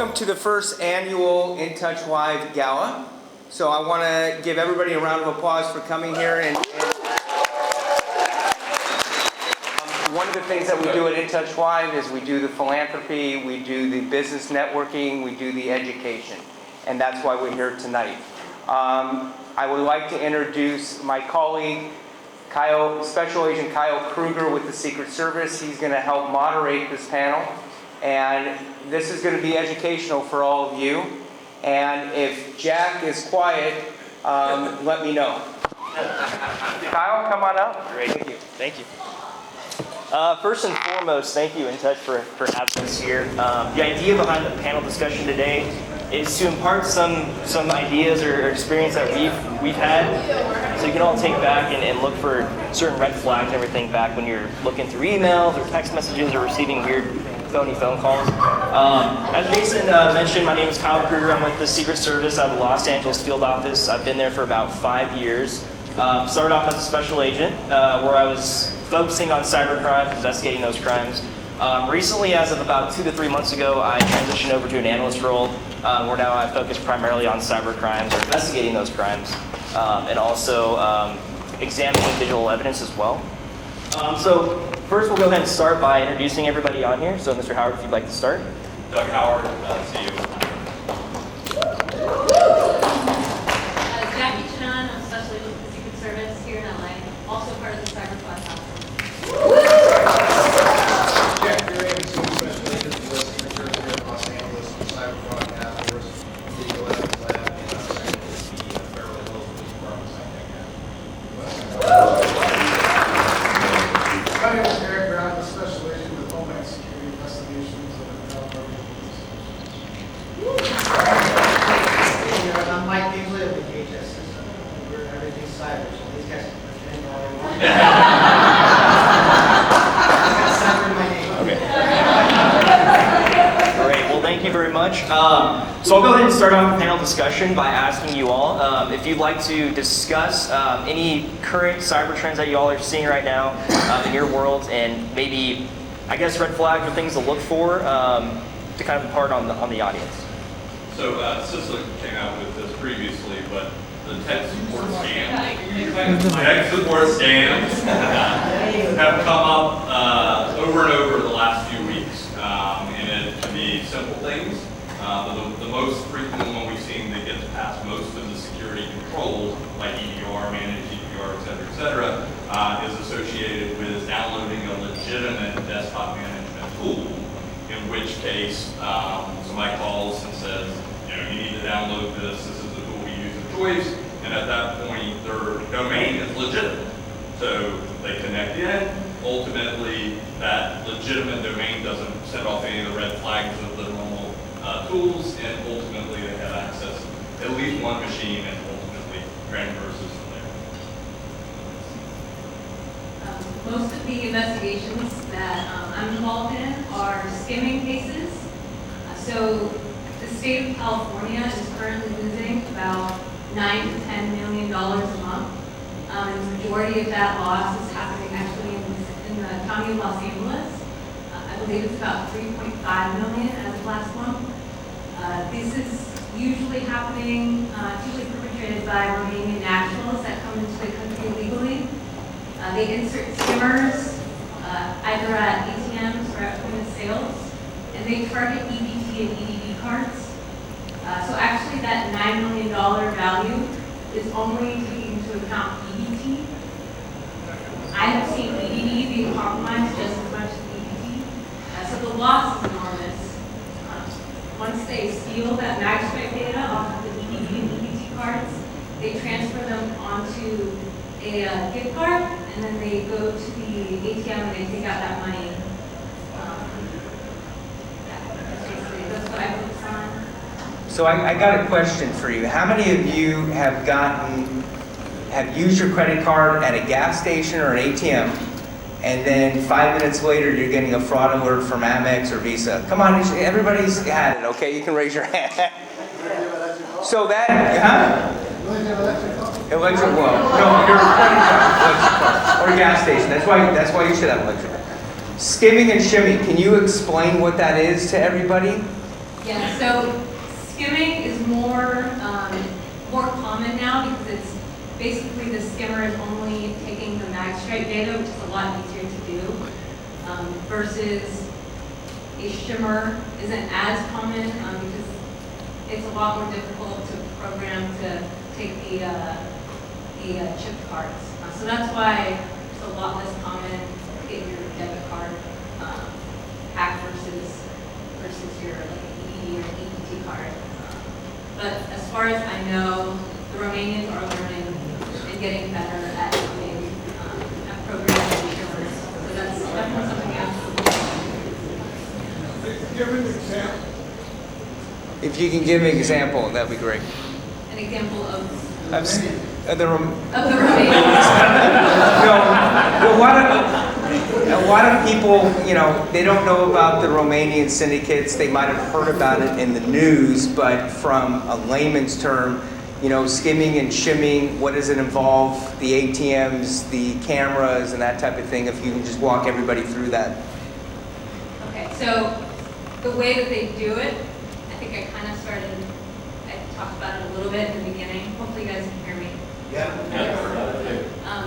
welcome to the first annual InTouch Live Gala. So I want to give everybody a round of applause for coming here. And one of the things that we do at InTouch Live is we do the philanthropy, we do the business networking, we do the education. And that's why we're here tonight. I would like to introduce my colleague, Special Agent Kyle Kruger with the Secret Service. He's going to help moderate this panel. And this is going to be educational for all of you. And if Jack is quiet, let me know. Kyle, come on up. Great. Thank you. First and foremost, thank you, InTouch, for having us here. The idea behind the panel discussion today is to impart some ideas or experience that we've had, so you can all take back and look for certain red flags and everything back when you're looking through emails or text messages or receiving weird phony phone calls. As Jason mentioned, my name is Kyle Kruger. I'm with the Secret Service out of the Los Angeles field office. I've been there for about 5 years. Started off as a special agent, where I was focusing on cybercrime, investigating those crimes. Recently, as of about 2 to 3 months ago, I transitioned over to an analyst role, where now I focus primarily on cyber crimes or investigating those crimes, and also examining digital evidence as well. So first, we'll go ahead and start by introducing everybody on here. So, Mr. Howard, if you'd like to start. Doug Howard, to you. Jackie Chan, I'm Special Agent with the Secret Service here in LA, also part of the Cyber Squad Task Force. Jack Gray, Special Agent with the Secret Service here in Los Angeles, Cyber Squad Task Force, Digital Evidence Lab, and the Beverly Hills Police Department. My name is Eric Brown, the Special Agent with Homeland Security Investigations of I'm Mike Beasley of the DHS system. We're everything cyber, so these guys can pretend all they want. I got cyber in my name. Okay. Great. Well, thank you very much. So I'll go ahead and start off the panel discussion by asking you all if you'd like to discuss any current cyber trends that you all are seeing right now in your world, and maybe, I guess, red flags or things to look for to kind of impart on the audience. So Cicely came out with this previously, but the tech support scams have come up over and over the last few weeks, and it can be simple things. The most frequent one we've seen that gets past most of the security controls, like EDR, managed EDR, et cetera, is associated with downloading a legitimate desktop management tool, in which case somebody calls and says, you need to download this is the tool we use of choice, and at that point their domain is legitimate. So they connect in, ultimately that legitimate domain doesn't set off any of the red flags of the normal tools, and ultimately they have access to at least one machine and ultimately transfers from there. Most of the investigations that I'm involved in are skimming cases. So the state of California is currently losing about $9 to $10 million a month. And the majority of that loss is happening actually in the county of Los Angeles. I believe it's about $3.5 million as of last month. This is usually happening, usually perpetrated by Romanian nationals that come into the country illegally. They insert skimmers either at ATMs or at point of sales, and they target EBT and EDD cards. So actually that $9 million value is only taking into account EBT. I have seen EDD being compromised just as much as EBT. So the loss is enormous. Once they steal that MagStrike data off of the EDD and EBT cards, they transfer them onto a gift card, and then they go to the ATM and they take out that money. That's what I focus on. So I got a question for you. How many of you have used your credit card at a gas station or an ATM, and then 5 minutes later you're getting a fraud alert from Amex or Visa? Come on, everybody's had it, okay? You can raise your hand. So that, electric, well, no, your credit card, electric card, or a gas station. That's why you should have electric. Skimming and shimming, can you explain what that is to everybody? Yeah, so skimming is more common now because it's basically the skimmer is only taking the mag stripe data, which is a lot easier to do, versus a shimmer isn't as common because it's a lot more difficult to program to take the chip cards. So that's why it's a lot less common to get your debit card hacked versus your like EE or EET card. But as far as I know, the Romanians are learning and getting better at doing at programming shimmers. So that's definitely something else. Give an example. If you can give me an example, that'd be great. An example of The the Romanians. No, a lot of people, they don't know about the Romanian syndicates. They might have heard about it in the news, but from a layman's term, skimming and shimming, what does it involve? The ATMs, the cameras, and that type of thing. If you can just walk everybody through that. Okay, so the way that they do it, I think I talked about it a little bit in the beginning. Hopefully you guys can hear me.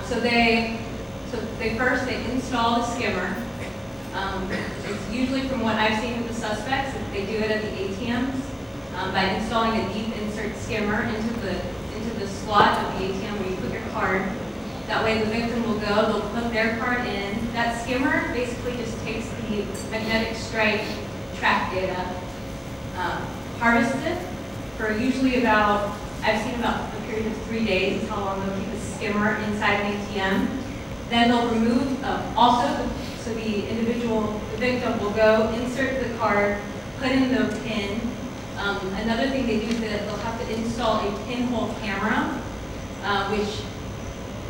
So they first install the skimmer. It's usually, from what I've seen with the suspects, they do it at the ATMs by installing a deep insert skimmer into the slot of the ATM where you put your card. That way the victim will go, they'll put their card in. That skimmer basically just takes the magnetic stripe track data, harvests it for usually I've seen about a period of 3 days is how long they'll keep a skimmer inside an ATM. Then they'll remove, so the victim will go, insert the card, put in the PIN. Another thing they do is that they'll have to install a pinhole camera, which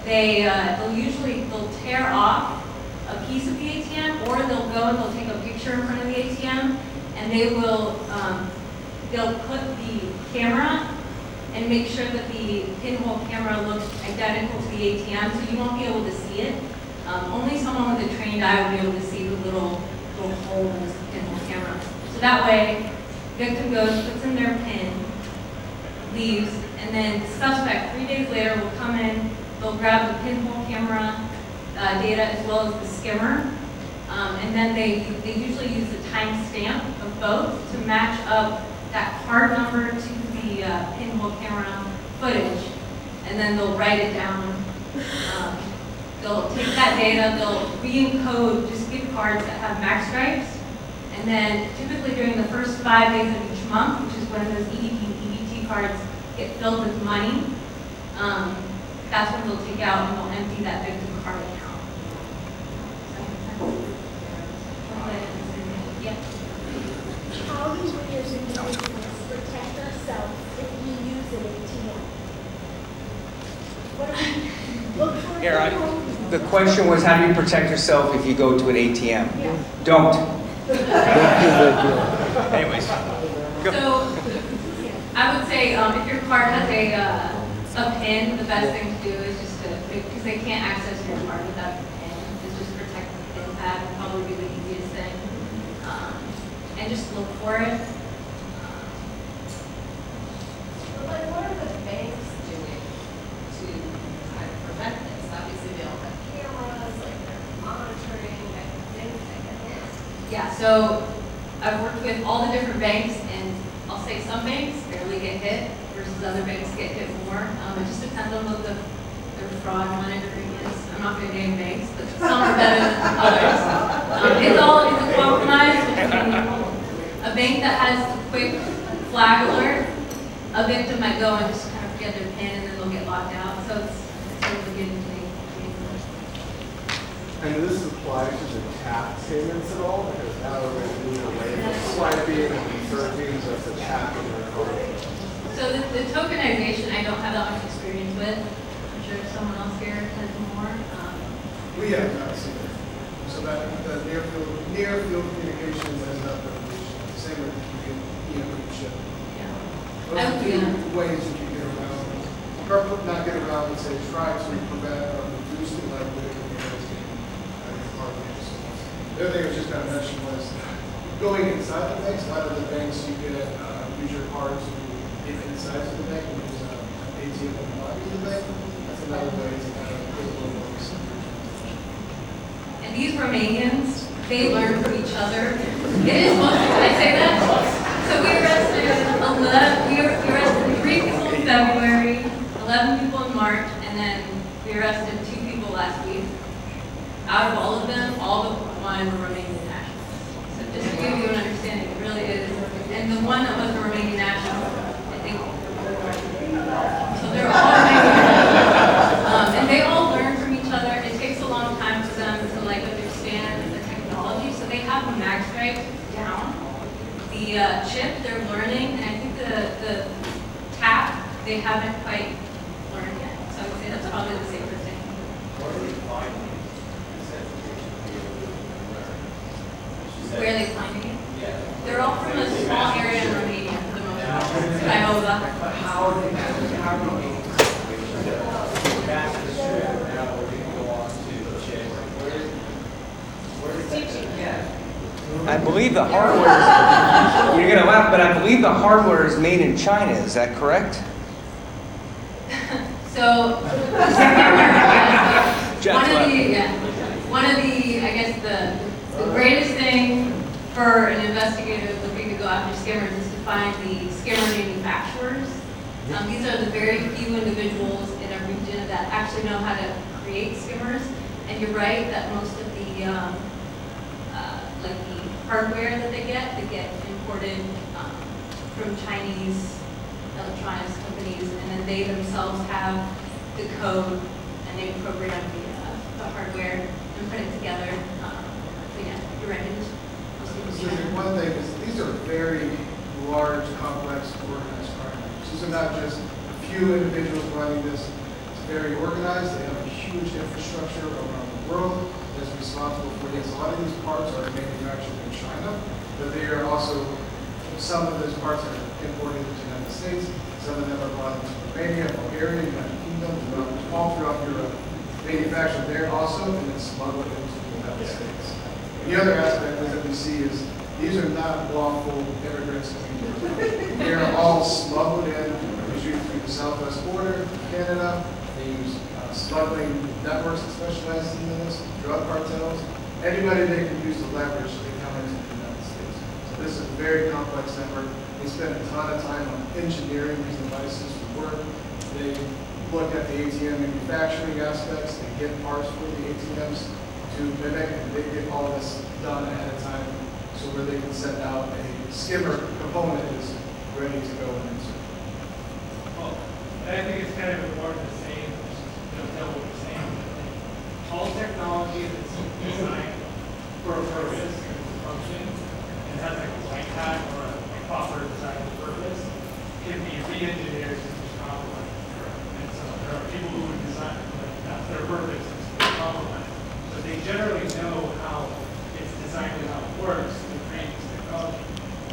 they'll tear off a piece of the ATM, or they'll go and they'll take a picture in front of the ATM, and they'll put the camera and make sure that the pinhole camera looks identical to the ATM, so you won't be able to see it. Only someone with a trained eye will be able to see the little hole in the pinhole camera. So that way, victim goes, puts in their PIN, leaves, and then the suspect 3 days later will come in, they'll grab the pinhole camera data as well as the skimmer, and then they usually use the timestamp of both to match up that card number to the pinhole camera footage, and then they'll write it down. They'll take that data, they'll re-encode just gift cards that have max stripes, and then typically during the first 5 days of each month, which is when those EDP and EBT cards get filled with money, that's when they'll take out and they'll empty that victim card account. Yeah. How do we as individuals protect ourselves if we use an ATM? What do we look for? The question was, how do you protect yourself if you go to an ATM? Yeah. Don't. Anyways. So I would say if your card has a PIN, the best thing to do is just because they can't access your card without the PIN, is just protect the PIN pad would probably be the easiest thing. And just look for it. What are the banks doing to kind of prevent this? Obviously, they all have cameras, like they're monitoring and things like that. Yeah, so I've worked with all the different banks, and I'll say some banks barely get hit versus other banks get hit more. It just depends on what their fraud monitoring is. I'm not going to name banks, but some are better than others. It's a compromise between a bank that has a quick flag alert. A victim might go and just kind of forget their PIN, and then they'll get locked out. So it's sort of a give and take. And does this apply to the tap payments at all? Because now we're going to move away from swiping and surfing just the tapping or card. So the tokenization, I don't have that much experience with. I'm sure someone else here has more. We have not seen it. So that the near field communications has not been reached. Same with chip. Yeah. Those are two ways you can get around, or not get around, but say try to prevent or reduce the likelihood of your card games. The other thing I was just going to mention was going inside the banks, a lot of the banks you can use your card to get inside to the bank and use an ATM in the lobby of the bank. That's another way to kind of get a little more secure. And these Romanians, they learn from each other. It is mostly, can I say that? So we arrested 3 people in February, 11 people in March, and then we arrested 2 people last week. Out of all of them, all but one were Romanian nationals. So just to give you an understanding, it really is. And the one that was a Romanian national, I think, so they're all Romanian. And they all learn from each other. It takes a long time for them to like understand the technology. So they have the mag stripe down. The chip they're learning, and I think the tap they haven't quite learned yet. So I would say that's probably the safer thing. Where are they finding it? They're all from a small area in Romania for the most part. Craiova. I believe the hardware, you're gonna laugh, but I believe the hardware is made in China, is that correct? So, one of the, I guess the greatest thing for an investigator looking to go after skimmers is to find the skimmer manufacturers. These are the very few individuals in a region that actually know how to create skimmers. And you're right that most of the like the hardware that they get imported from Chinese electronics companies, and then they themselves have the code and they program the hardware and put it together. So yeah, you're right. So one thing is these are very large, complex, organized crime groups. These are not just a few individuals running this. It's very organized. They have a huge infrastructure around the world that's responsible for this. A lot of these parts are manufactured in China, but they are also, some of those parts are imported into the United States. Some of them are brought into Romania, Bulgaria, United Kingdom, all throughout Europe. Manufactured there also, and then smuggled into the United States. The other aspect that we see is these are not lawful immigrants coming here. They are all smuggled in, usually through the southwest border, Canada. They use smuggling networks that specialize in this, drug cartels. Anybody they can use to leverage, they come into the United States. So this is a very complex network. They spend a ton of time on engineering these devices for work. They look at the ATM manufacturing aspects. They get parts for the ATMs to mimic, and they get all this done ahead of time, so where they can send out a skimmer component is ready to go and insert. Well, I think it's kind of important to say, tell what we're saying. All technology that's designed for a purpose and a function, and has like a white hat or a proper design purpose, can be re-engineered to be compromised. And so there are people who would design, like, that's their purpose, is to be compromised. But they generally know how it's designed and how it works to create this technology.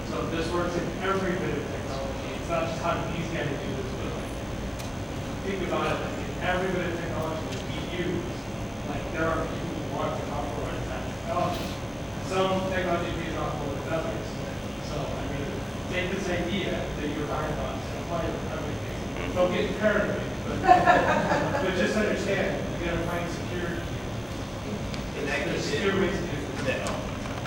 So this works in every bit of technology. It's not just how these guys do this, but like, think about it, like in every bit of technology that we use, like there are people who want to compromise that technology. Some technology pays off more than others. So I mean, take this idea that you're behind on and apply it to everything. Don't get paranoid, but just understand, you gotta find security. There's secure ways to do it.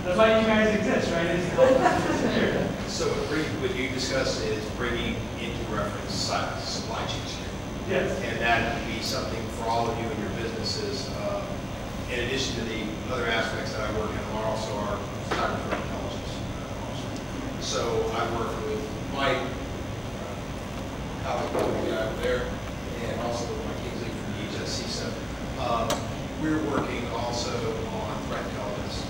That's why you guys exist, right? Is to help us be secure. So what you discussed is bringing into reference supply chain security. Yes. And that would be something for all of you and your businesses. In addition to the other aspects that I work in, are also our cyber threat intelligence. So I work with my colleague over there, and also with my Kingsley from the HSC Center. We're working also on threat intelligence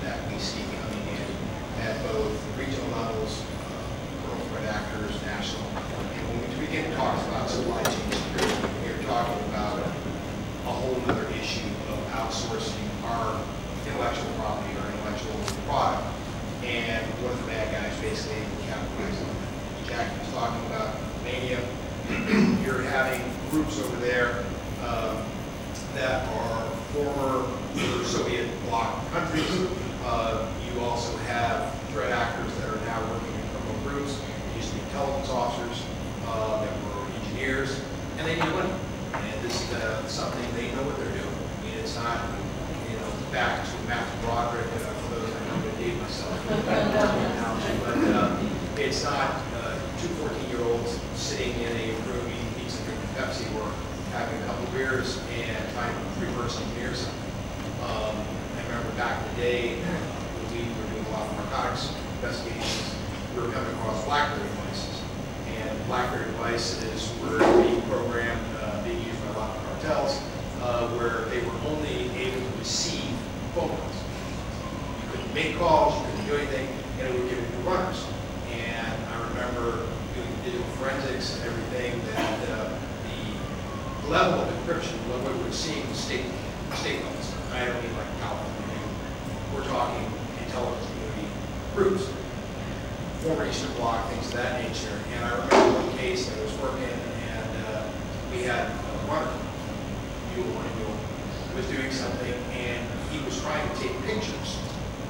that we see coming in at both regional levels, rural threat actors, national. And when we begin to talk about supply chain security, we're talking about a whole other issue of outsourcing our intellectual property or intellectual product. And what the bad guys basically capitalize on that. Jack was talking about Romania. You're having groups over there that are former Soviet bloc countries. You also have threat actors that are now working in criminal groups. They used to be intelligence officers that were engineers, and they need money. And this is something they know what they're doing. I mean, it's not, back to Matthew Broderick, for those I know to date myself, but it's not two 14-year-olds sitting in a room eating pizza, drinking Pepsi, or having a couple beers and trying to reverse engineer something. I remember back in the day, when we were doing a lot of narcotics investigations, we were coming across BlackBerry devices. And BlackBerry devices were being programmed, being used by a lot of cartels, where they were only able to receive phone calls. You couldn't make calls, you couldn't do anything, and it would give you runners. And I remember doing digital forensics and everything, that the level of encryption, what we were seeing was state levels. I don't mean like California. We're talking intelligence community groups, former Eastern Bloc, things of that nature. And I remember one case that I was working, and we had a runner, was doing something, and he was trying to take pictures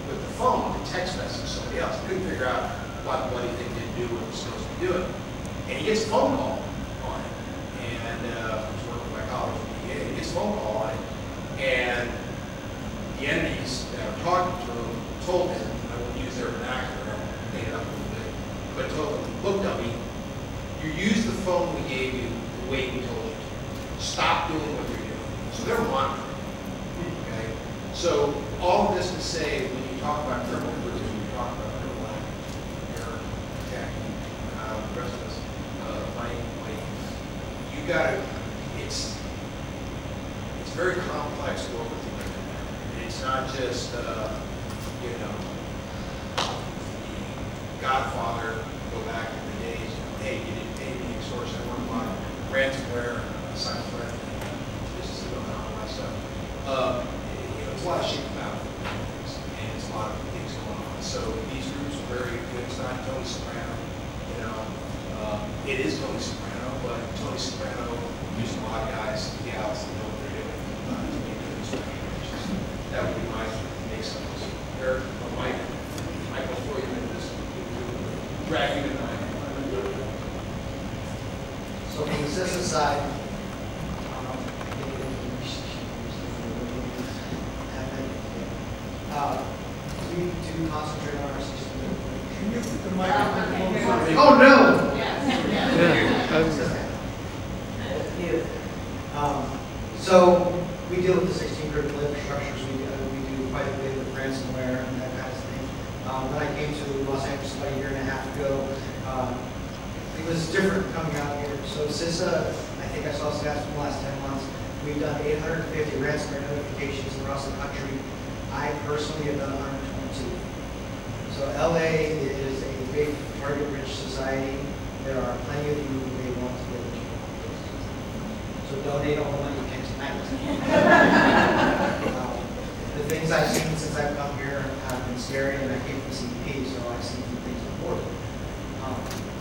with the phone to text message somebody else. He couldn't figure out what the bloody thing didn't do what it was supposed to be doing. And he gets a phone call on it. And I was working with my college at the VA. He gets a phone call on it, and the entities that are talking to him told him, I won't use their vernacular, I'll clean it up a little bit, but told him, look, dummy, you used the phone we gave you the way we told you to. Stop doing what you're doing. So they're monitoring. Okay? So all of this to say, when you talk about criminal groups, when you talk about criminal activity, terror, attacking, the rest of us, you gotta, it's very complex to work with you. And it's not just, the Godfather, go back in the days, hey, you didn't pay me, extortion, I work on ransomware, cyber threat, just all that stuff. It's a lot of shit about it, and it's a lot of things going on. So these groups are very good. It's not Tony Soprano, it is Tony Soprano, but Tony Soprano used a lot of guys, gals that know what they're doing to make good strategies. That would be my make some of this. Eric or Mike, before you into this, drag you tonight. So from the citizen side, we do concentrate on our system. Can you put the microphone? Oh, no! So we deal with the 16 critical infrastructures. We do quite a bit with ransomware and that kind of thing. When I came to Los Angeles about a year and a half ago, it was different coming out here. So CISA, I think I saw stats from the last 10 months, we've done 850 ransomware notifications across the country. I personally have done 122. So LA is a big target-rich society. There are plenty of you who may want to get into it. So donate all the money you can tonight. The things I've seen since I've come here have been scary, and I came from CEP, so I've seen some things important.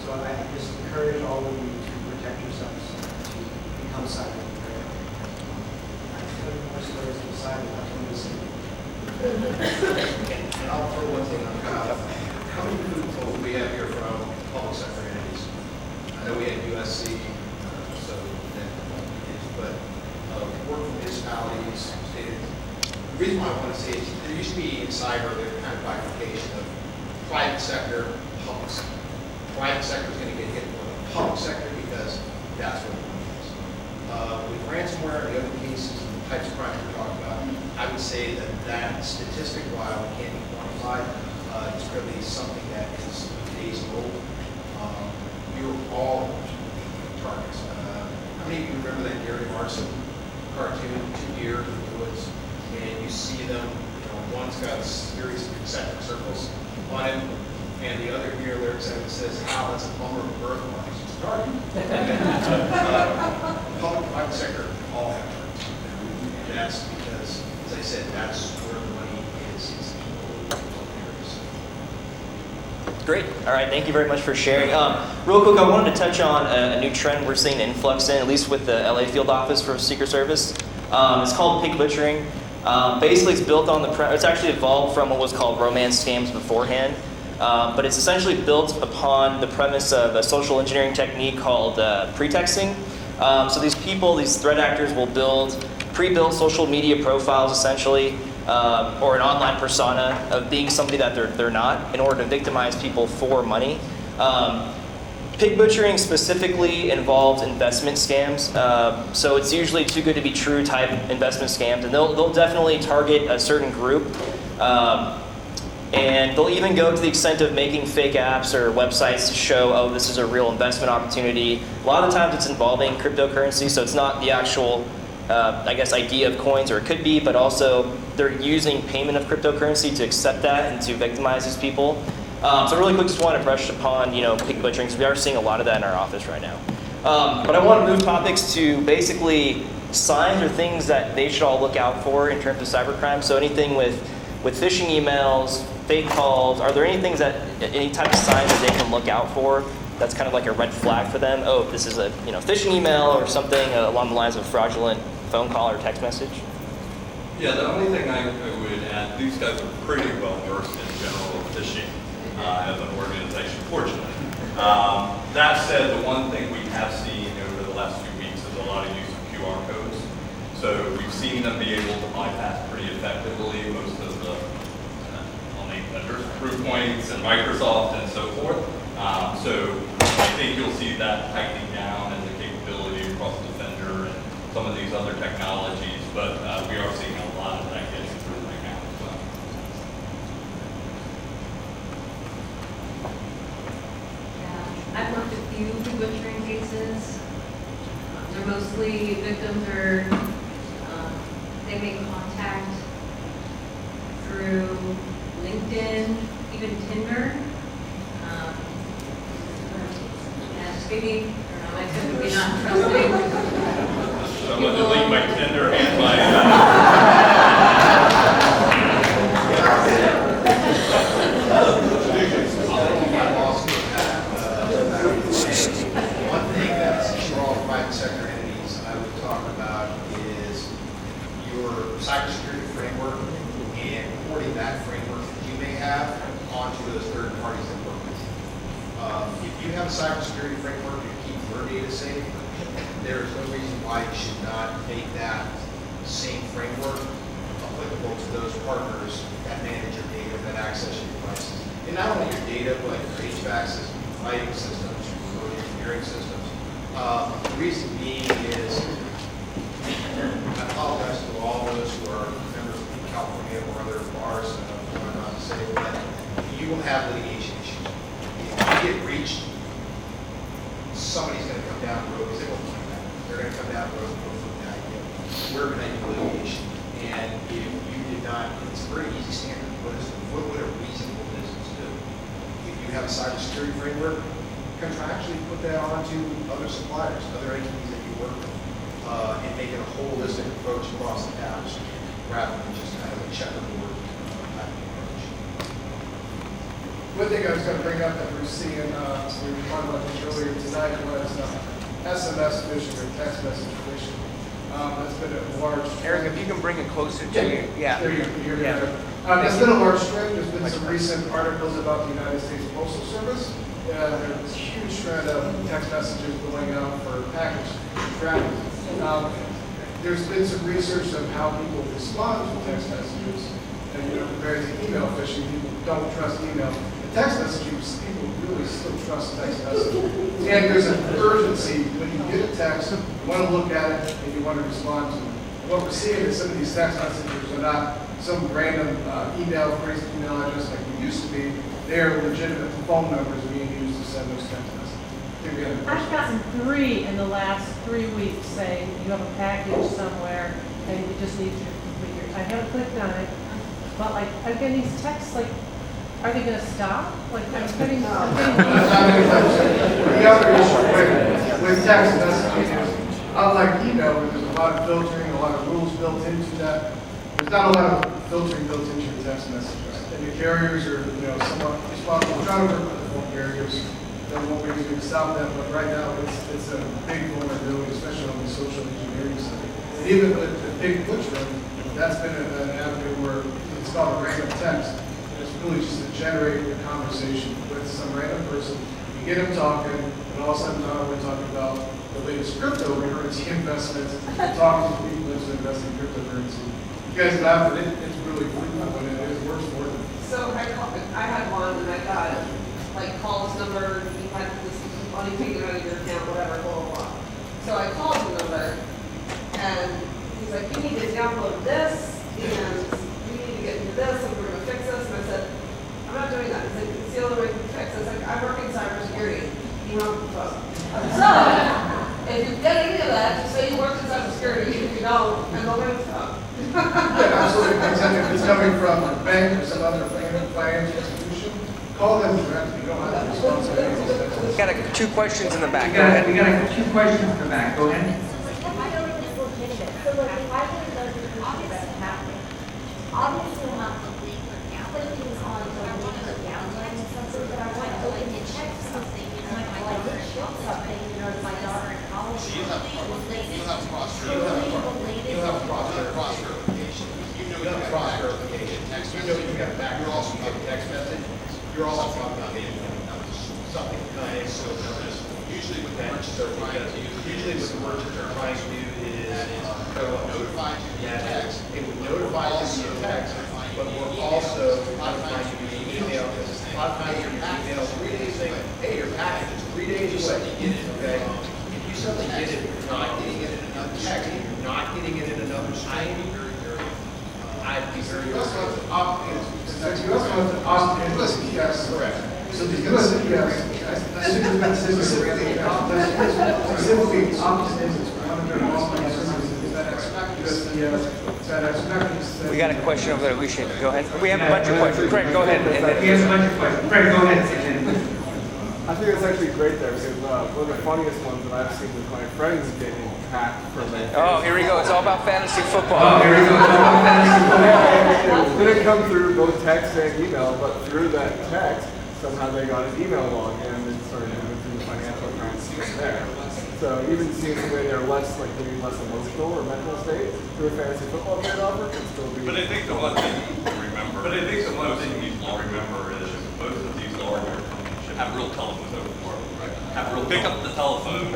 So I just encourage all of you to protect yourselves, to become cyber prepared. I have more stories on the side, but I don't want to say. And I'll throw one thing on top. How many people we have here from public sector entities? I know we had USC, so that is, but work from municipalities, state. The reason why I want to say is there used to be in cyber the kind of bifurcation of private sector, public sector. Private sector is going to get hit more than public sector because that's what the money is. With ransomware and the other cases and the types of crimes we're talking about, I would say that statistic, while it can't be quantified, it's really something that is days old. You're all targets. How many of you remember that Gary Larson cartoon, 2 deer in the woods, and you see them, one's got a series of concentric circles on him, and the other deer lyrics and it says, "How that's a bummer of a birthmark." It's a target. Public and private sector all have targets. And that's because, as I said, that's where the money is. It's in areas. Great. All right. Thank you very much for sharing. Real quick, I wanted to touch on a new trend we're seeing an influx in, at least with the LA field office for Secret Service. It's called pig butchering. Basically, it's built on it's actually evolved from what was called romance scams beforehand. but it's essentially built upon the premise of a social engineering technique called pretexting. So these people, these threat actors, will build pre-built social media profiles essentially, or an online persona of being somebody that they're not, in order to victimize people for money. Pig butchering specifically involves investment scams, so it's usually too good to be true type investment scams, and they'll definitely target a certain group, and they'll even go to the extent of making fake apps or websites to show, oh, this is a real investment opportunity. A lot of the times it's involving cryptocurrency, so it's not the actual, I guess, idea of coins, or it could be, but also they're using payment of cryptocurrency to accept that and to victimize these people. So really quick, just want to brush upon, pig butchering, because we are seeing a lot of that in our office right now. But I want to move topics to basically signs or things that they should all look out for in terms of cybercrime. So anything with phishing emails, fake calls, are there any things any type of signs that they can look out for that's kind of like a red flag for them? Oh, this is a phishing email or something along the lines of fraudulent phone call or text message? Yeah, the only thing I would add, these guys are pretty well versed in general phishing as an organization, fortunately. That said, the one thing we have seen over the last few weeks is a lot of use of QR codes. So we've seen them be able to bypass pretty effectively most of the vendors, Proofpoints and Microsoft and so forth. So I think you'll see that tightening down as a capability across Defender and some of these other technologies, but we are seeing a lot of that getting through right now as well. Yeah, I've worked a few pig butchering cases. They're mostly victims or they make contact through LinkedIn, even Tinder. Maybe, I don't know, my tip would be not trusting. Someone delete my Tinder and my... One thing that for all private sector entities I would talk about is your cybersecurity framework and porting that framework that you may have onto those third parties that work with you. If you have a cybersecurity framework to keep your data safe, there is no reason why you should not make that same framework applicable to those partners that manage your data, that access your devices. And not only your data, but your HVAC systems, lighting systems, your remote engineering systems. The reason being is, I apologize to all those who are members of California or other bars, I'm not to say, but you will have litigation issues. If you get breached, somebody's going to come down the road, because they won't like that. They're going to come down the road and go for the idea. We're going to do litigation. And if you did not, it's a very easy standard. What would a reasonable business do? If you have a cybersecurity framework, contractually put that onto other suppliers, other entities that you work with, and make it a holistic approach across the tapestry, rather than just kind of a checkerboard type of approach. One thing I was going to bring up that we're seeing, we were talking about this earlier tonight, was SMS phishing or text message phishing. That's been a large... Eric, if you can bring it closer to you. Yeah. There you go. It's been a large trend. There's been some recent articles about the United States Postal Service. There's a huge trend of text messages going out for package tracking. There's been some research of how people respond to text messages. And, compared to email phishing, people don't trust email. The text messages, people really still trust text messages. And there's an urgency when you get a text, you want to look at it, and you want to respond to it. What we're seeing is some of these text messages are not some random crazy email address like they used to be. They're legitimate phone numbers being used to send those text messages. I've gotten 3 in the last 3 weeks saying you have a package somewhere and you just need to complete your. I haven't clicked on it, but I'm getting these texts are they going to stop? I'm getting. The other issue with text messaging is, unlike email, where there's a lot of filtering, a lot of rules built into that, there's not a lot of filtering built into your text messages. And the carriers are, somewhat responsible. We're trying to work with the phone carriers. Then what we can do to stop that, but right now it's a big vulnerability, especially on the social engineering side. And even with the big butchering, that's been an avenue where it's called a random text. Just really just to generate a conversation with some random person. You get them talking, and all of a sudden, now we're talking about the latest cryptocurrency investments, talking to people that invest in cryptocurrency. You guys laugh, but it's really fruitful, and it works for them. So I had one and I got, like, call this number, you had this money taken out of your account, whatever, blah, blah, blah. So I called the number and he's like, you need to download this and you need to get into this and we're going to fix this. And I said, I'm not doing that. He's like, it's the only way to fix this. Like, I work in cybersecurity. You know, so if you get any of that, just say you work in cybersecurity. If you don't, and they'll make it up. Yeah, absolutely. If it's coming from a bank or some other financial institution, call them directly. You don't have to respond to anything. We got two questions in the back. Go ahead. We got 2 questions in the back. Go ahead. Obviously, I'm not putting things on the downtime and stuff, but I want to open and check something, like something, my daughter in college. So you have cross verification. You know cross verification. Text message. You got back. You're also getting text message. You're also talking about something nice. So usually what merchants are trying to do, is notify you via text. It would notify you via text, but we're also notifying you via email. Because a lot of times your email 3 days saying, hey, your package is 3 days away. Okay. If you suddenly get it, you're not getting it in another text. You're not getting it in another stream. I'd be very You also have to opt in. You also have to opt in. Yes, correct. So the specifically options We got a question over there. We should go ahead. We have a bunch of questions. Craig, go ahead. And We have a bunch of questions. Craig, go ahead. I think it's actually great there because one of the funniest ones that I've seen with my friends getting hacked from it. Oh, here we go. It's all about fantasy Oh, football. here we go. It didn't come through both text and email, but through that text, somehow they got an email login and started moving through the financial crimes from there. So even seeing the way they're less, like maybe less emotional or mental state through a fantasy football trade offer can still be. But I think the one thing to remember, is most of these larger companies should have real telephones over the world, right? Have real pick up the telephone,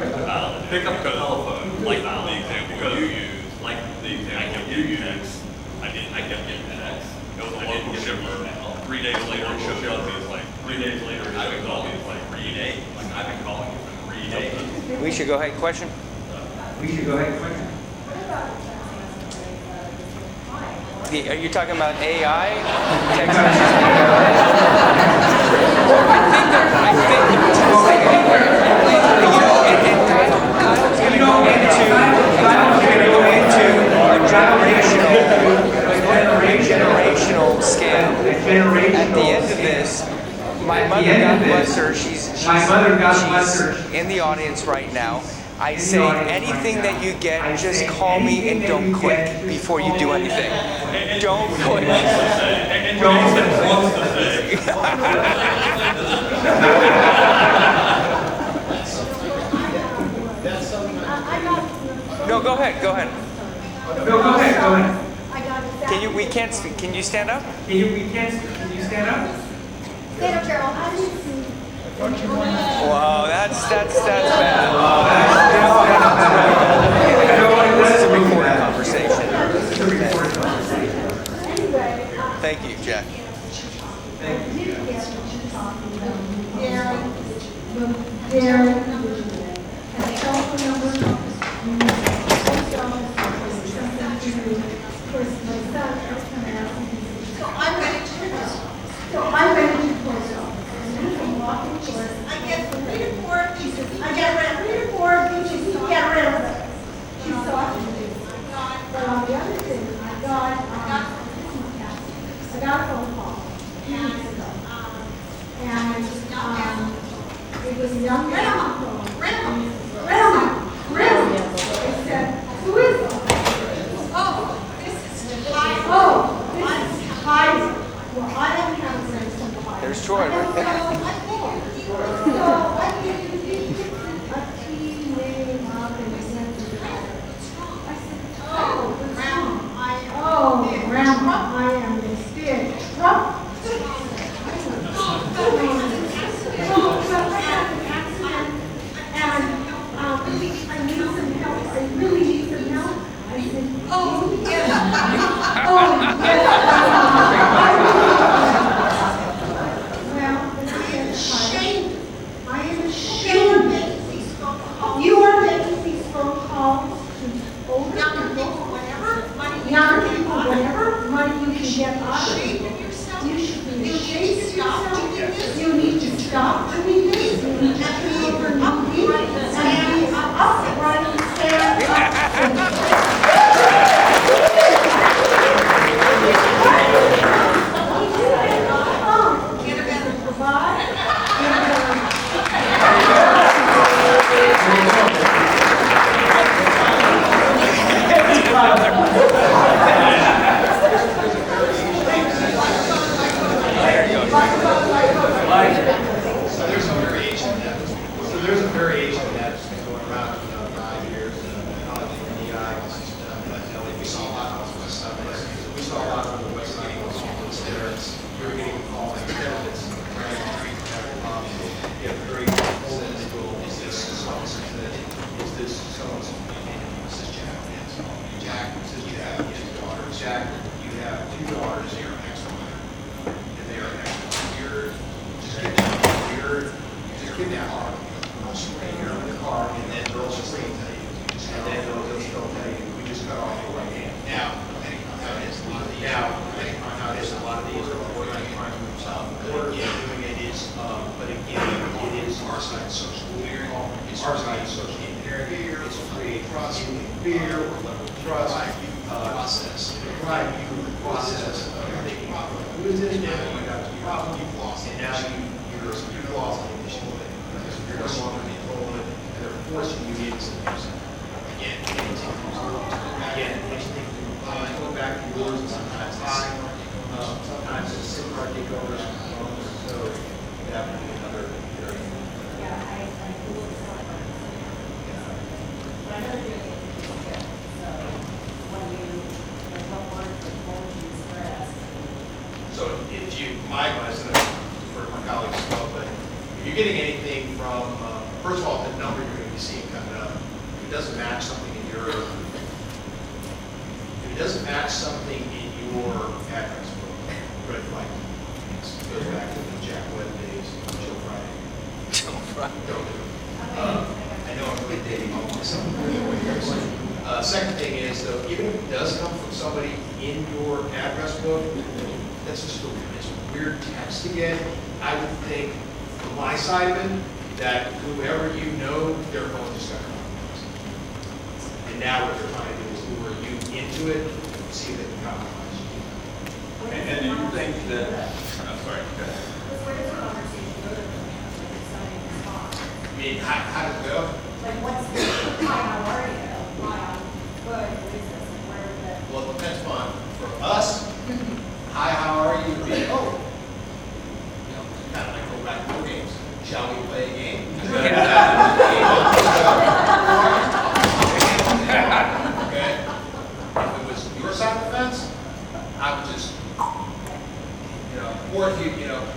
pick up the telephone, like the example you use, like the example you use. I kept getting text. It was a local shipper. 3 days later, it shows up. It's like 3 days later, I've been calling you for like 3 days. Like I've been calling you for 3 days. We should go ahead. Question? We should go ahead. Question. Are you talking about AI? Text messaging? I think generational scale. At the end of this, my mother, God bless her, she's in the audience right now. I say anything that you get, just call me and don't click before you do anything. Don't click. No, go ahead. Go ahead. No, go ahead. Go ahead. Can you? We can't speak. Can you stand up? Can you stand up? Stand up, Carol. I need to see. Wow, that's bad. This is a recorded conversation. Anyway. Thank you, Jack. Darren, and the telephone number, So I'm ready to post office. And you can walk in for it. I get 3 to 4 pieces. I get 3 to 4 pieces. You get rid of it. She's talking to me. But on the other thing, I got a phone call a few weeks ago. And it was a young man. Riddle. They said, who is it? This is Heidi. Well, I don't have a sense of Heidi. There's Troy right there. So I gave a key name up and I sent it to her. I said, Grandma, I am this big trouble. should get out of it. You should be ashamed of yourself. You need to stop doing this. You need to turn over new leaf and be upright and stand up. Get a better provide. So there's a variation of that that's been going around for 5 years. Technology from EI, we saw a lot of West Side. We saw a lot of the West Side incidents. We were getting calls like candidates. You have very is this someone's this is Jack? Jack, this is Jack. His daughter. Jack, you have 2 daughters. They are excellent. And they are excellent. You're just get down. Just get down. You're in the car, and then girls just tell you. And then they'll tell you, we just cut off your right hand. Now, depending on how it is, a lot of these are organized crime groups. But again, it is our side social engineering. It's our side social engineering. It's create trust, fear, or level of trust. Process. Right, you process. Thinking about who is this now? You got the problem you've lost, and now you've lost the initial thing. Because you're no longer controlling it, and they're forcing you into something. Again, go back to yours, and sometimes time, sometimes it's SIM card takeovers, so you have to do another area. Yeah, I do it sometimes. But I never do it. So when you don't want to hold you stress. So if you, my advice, and for my colleagues as well, but if you're getting anything from, first of all, the number you're going to be seeing coming up, if it doesn't match something in your, address book, red flag. It goes back to the Jack Webb days, Chill Friday. Don't do it. I know I'm really dating all myself. Second thing is, though, even if it does come from somebody in your address book, that's just it's weird text again. I would think, from my side of it, that whoever you know, their phone just got compromised. And now what they're trying to do is lure you into it, see if they can compromise you. And do you think that, I'm sorry, go ahead. I mean, how does it go? Like, what's the, hi, how are you? Hi, I'm good, what is this, and where is it? Well, it depends on, for us, hi, how are you? Would be, oh, you know, kind of like go back to the games. Shall we play a game? Okay. If it was your side of the fence, I would just, or if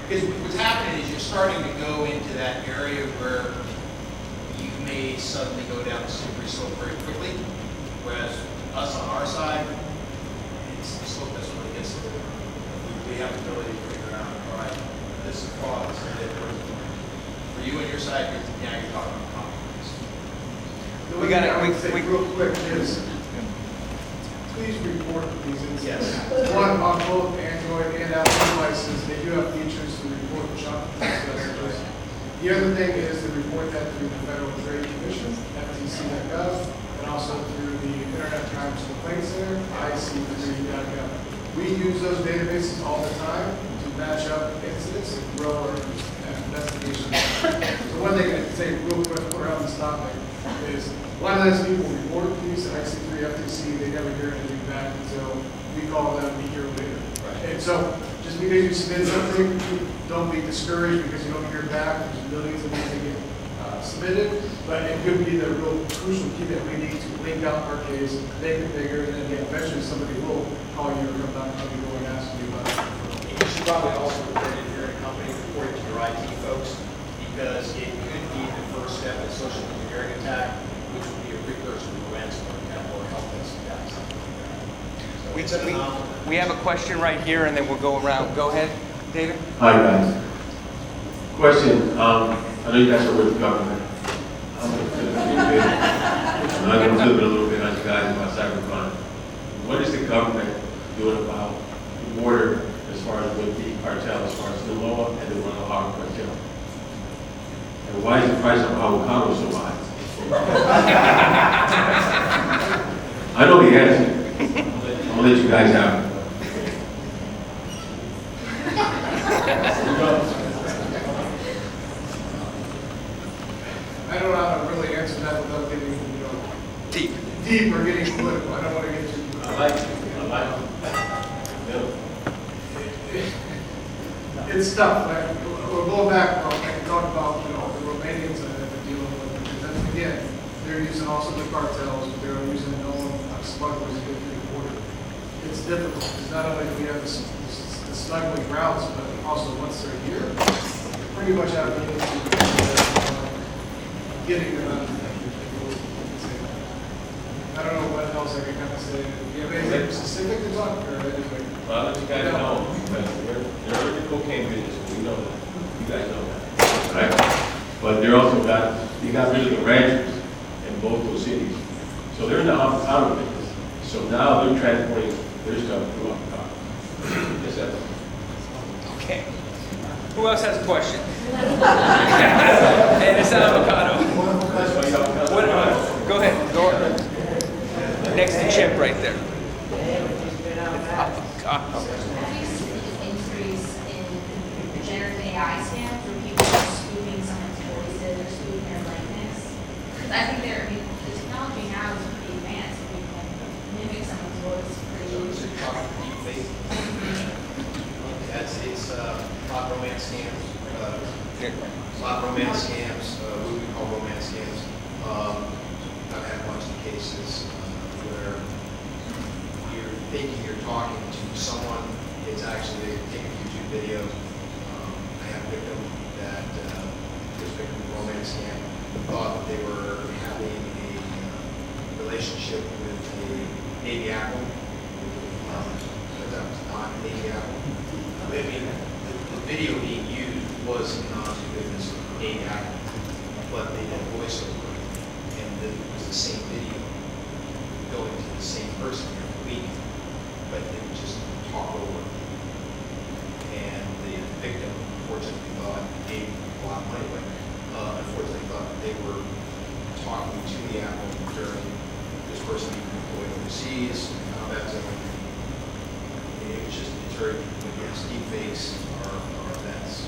because what's happening is you're starting to go into that area where you may suddenly go down the slippery slope very quickly, whereas us on our side, it's the slope that's really gets to the, we have the ability to figure out, all right, this is fraud, this is it. For you and your side, now you're talking about compromise. The one thing I would say real quick is, please report these incidents. Yes. One, on both Android and Apple devices, they do have features to report shopping messages. The other thing is to report that through the Federal Trade Commission, FTC.gov, and also through the Internet Crimes Complaint Center, IC3.gov. We use those databases all the time to match up incidents and grow our investigation. So one thing I'd say real quick around this topic is a lot of those people report these at IC3, FTC, they never hear anything back until we call them a year later. Right. And so just because you submit something, don't be discouraged because you don't hear back. There's millions of these that get submitted, but it could be the real crucial key that we need to link out our case, make it bigger, and then eventually somebody will call you or come back and go and ask you about it. You should probably also report it if you're in a company, report it to your IT folks, because it could be the first step in social engineering attack, which would be a precursor to ransomware or help us attack, something like that. So We have a question right here, and then we'll go around. Go ahead, David. Hi, guys. Question. I know you guys are with the government. I'm going to flip it a little bit on you guys about cybercrime. What is the government doing about the border as far as with the cartel, as far as the Loa and the Guadalajara cartel. And why is the price of avocado so high? I know the answer. I'm gonna let you guys have it. I don't know how to really answer that without getting, deep or getting political. I don't want to get too. I like it. It's tough. We'll go back and talk about, the Romanians that have been dealing with it. Because then again, they're using also the cartels, but they're using known smugglers to get through the border. It's difficult because not only do we have the smuggling routes, but also once they're here, they pretty much have the ability to getting them out of the country. I don't know what else I can kind of say. Do you have anything specific to talk or anyway? Well, I'll let you guys know, because they're in the cocaine business, we know that. You guys know that, right? But they're also they got rid of the ranchers in both those cities. So they're in the avocado business. So now they're transporting their stuff through avocado. Yes, sir. Okay. Who else has a question? And it's an avocado. Go ahead. Go on. Next to Chip right there. Have you seen an increase in generative AI scams where people are spoofing someone's voices or spoofing their likeness? Because I think the technology now is pretty advanced. We can mimic someone's voice pretty easily. It's plot romance scams, what we call romance scams. I've had a bunch of cases where you're thinking you're talking to someone, it's actually they take a YouTube video. I have a victim that was victim of a romance scam, thought that they were having a relationship with a baby apple, but that was not a baby apple. I mean, the video being used was not goodness baby apple, but they did voiceover, and it was the same video going to the same person every week, but they would just talk over. And the victim, unfortunately, thought gave a lot of money away. Unfortunately, thought they were talking to the apple during this person being employed overseas. That's it was just it's very deep fakes are events.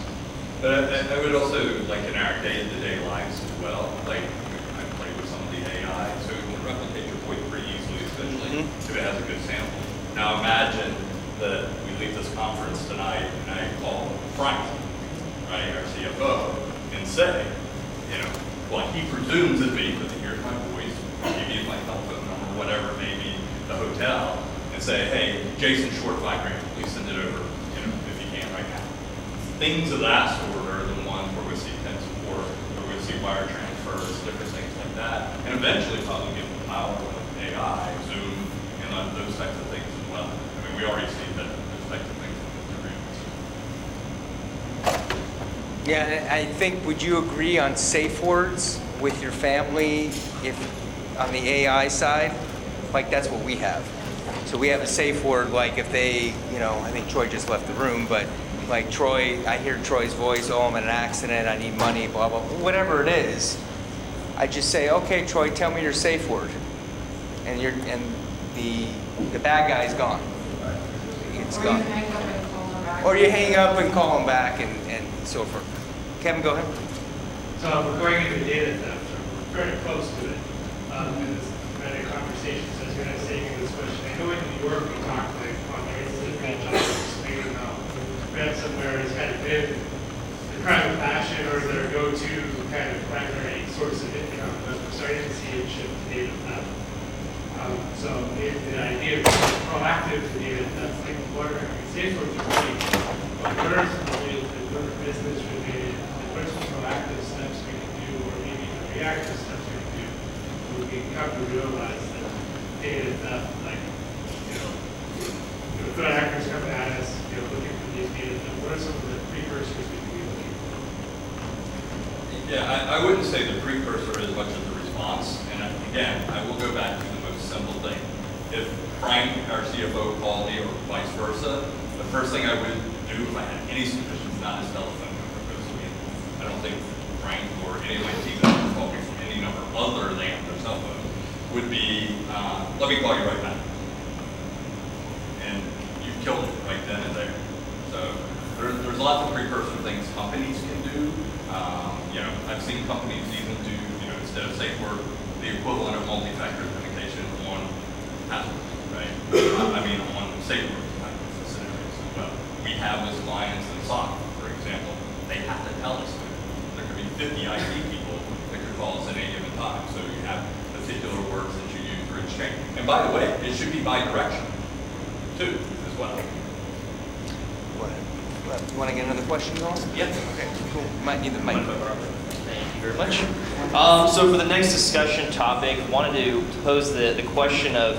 But I would also, like in our day-to-day lives as well, like I play with some of the AI, so it can replicate your voice pretty easily, especially if it has a good sample. Now imagine that we leave this conference tonight and I call Frank, right, our CFO, and say, well, he presumes it's me because he hears my voice, give me my telephone number, whatever it may be, the hotel, and say, hey, Jason short $5,000, please send it over, if you can right now. Things of that sort are the ones where we see tech support, where we see wire transfers, different things like that, and eventually probably get the power with AI, Zoom, and those types of things as well. I mean, we already see that those types of things with agreements. Yeah, I think, would you agree on safe words with your family if on the AI side? Like that's what we have. So we have a safe word, like if they, I think Troy just left the room, but like Troy, I hear Troy's voice, oh, I'm in an accident, I need money, blah, blah, whatever it is. I just say, okay, Troy, tell me your safe word. And the bad guy's gone. It's gone. Or you hang up and call him back and so forth. Kevin, go ahead. So we're going into data theft, or we're very close to it. In this kind of conversation, so I was going to say this question. I know in New York we talked on the incident explaining how ransomware has kind of been the private passion or their go-to kind of primary source of income, but we're starting to see it shift to data theft. So the idea of being proactive to data theft, like what are safe words are really, what are some related, what are business related, what are some proactive steps we can do, or maybe the reactive steps we can do, where we can come to realize that data theft, like, good hackers come at us, looking for these data theft, what are some of the precursors we can be looking for? Yeah, I wouldn't say the precursor as much as the response. And again, I will go back to the most simple thing. if Frank, our CFO, called me or vice versa, the first thing I would do if I had any suspicions, not his telephone number, because I don't think Frank or any of my team that was talking from any number other than their cell phone would be, let me call you right back. And you've killed it right then and there. So there's lots of precursor things companies can do. You know, I've seen companies even do, you know, instead of safe word, the equivalent of multi-factor authentication on passwords, right? I mean, on safe word scenarios as well. We have as clients in SOC, for example, they have to tell us. There could be 50 IT people that could call us at any given time. So you have particular words that you use for exchange. And by the way, it should be bi-directional too, as well. You want to get another question going? Yes. Okay, cool. Might need the mic. Thank you very much. So for the next discussion topic, wanted to pose the question of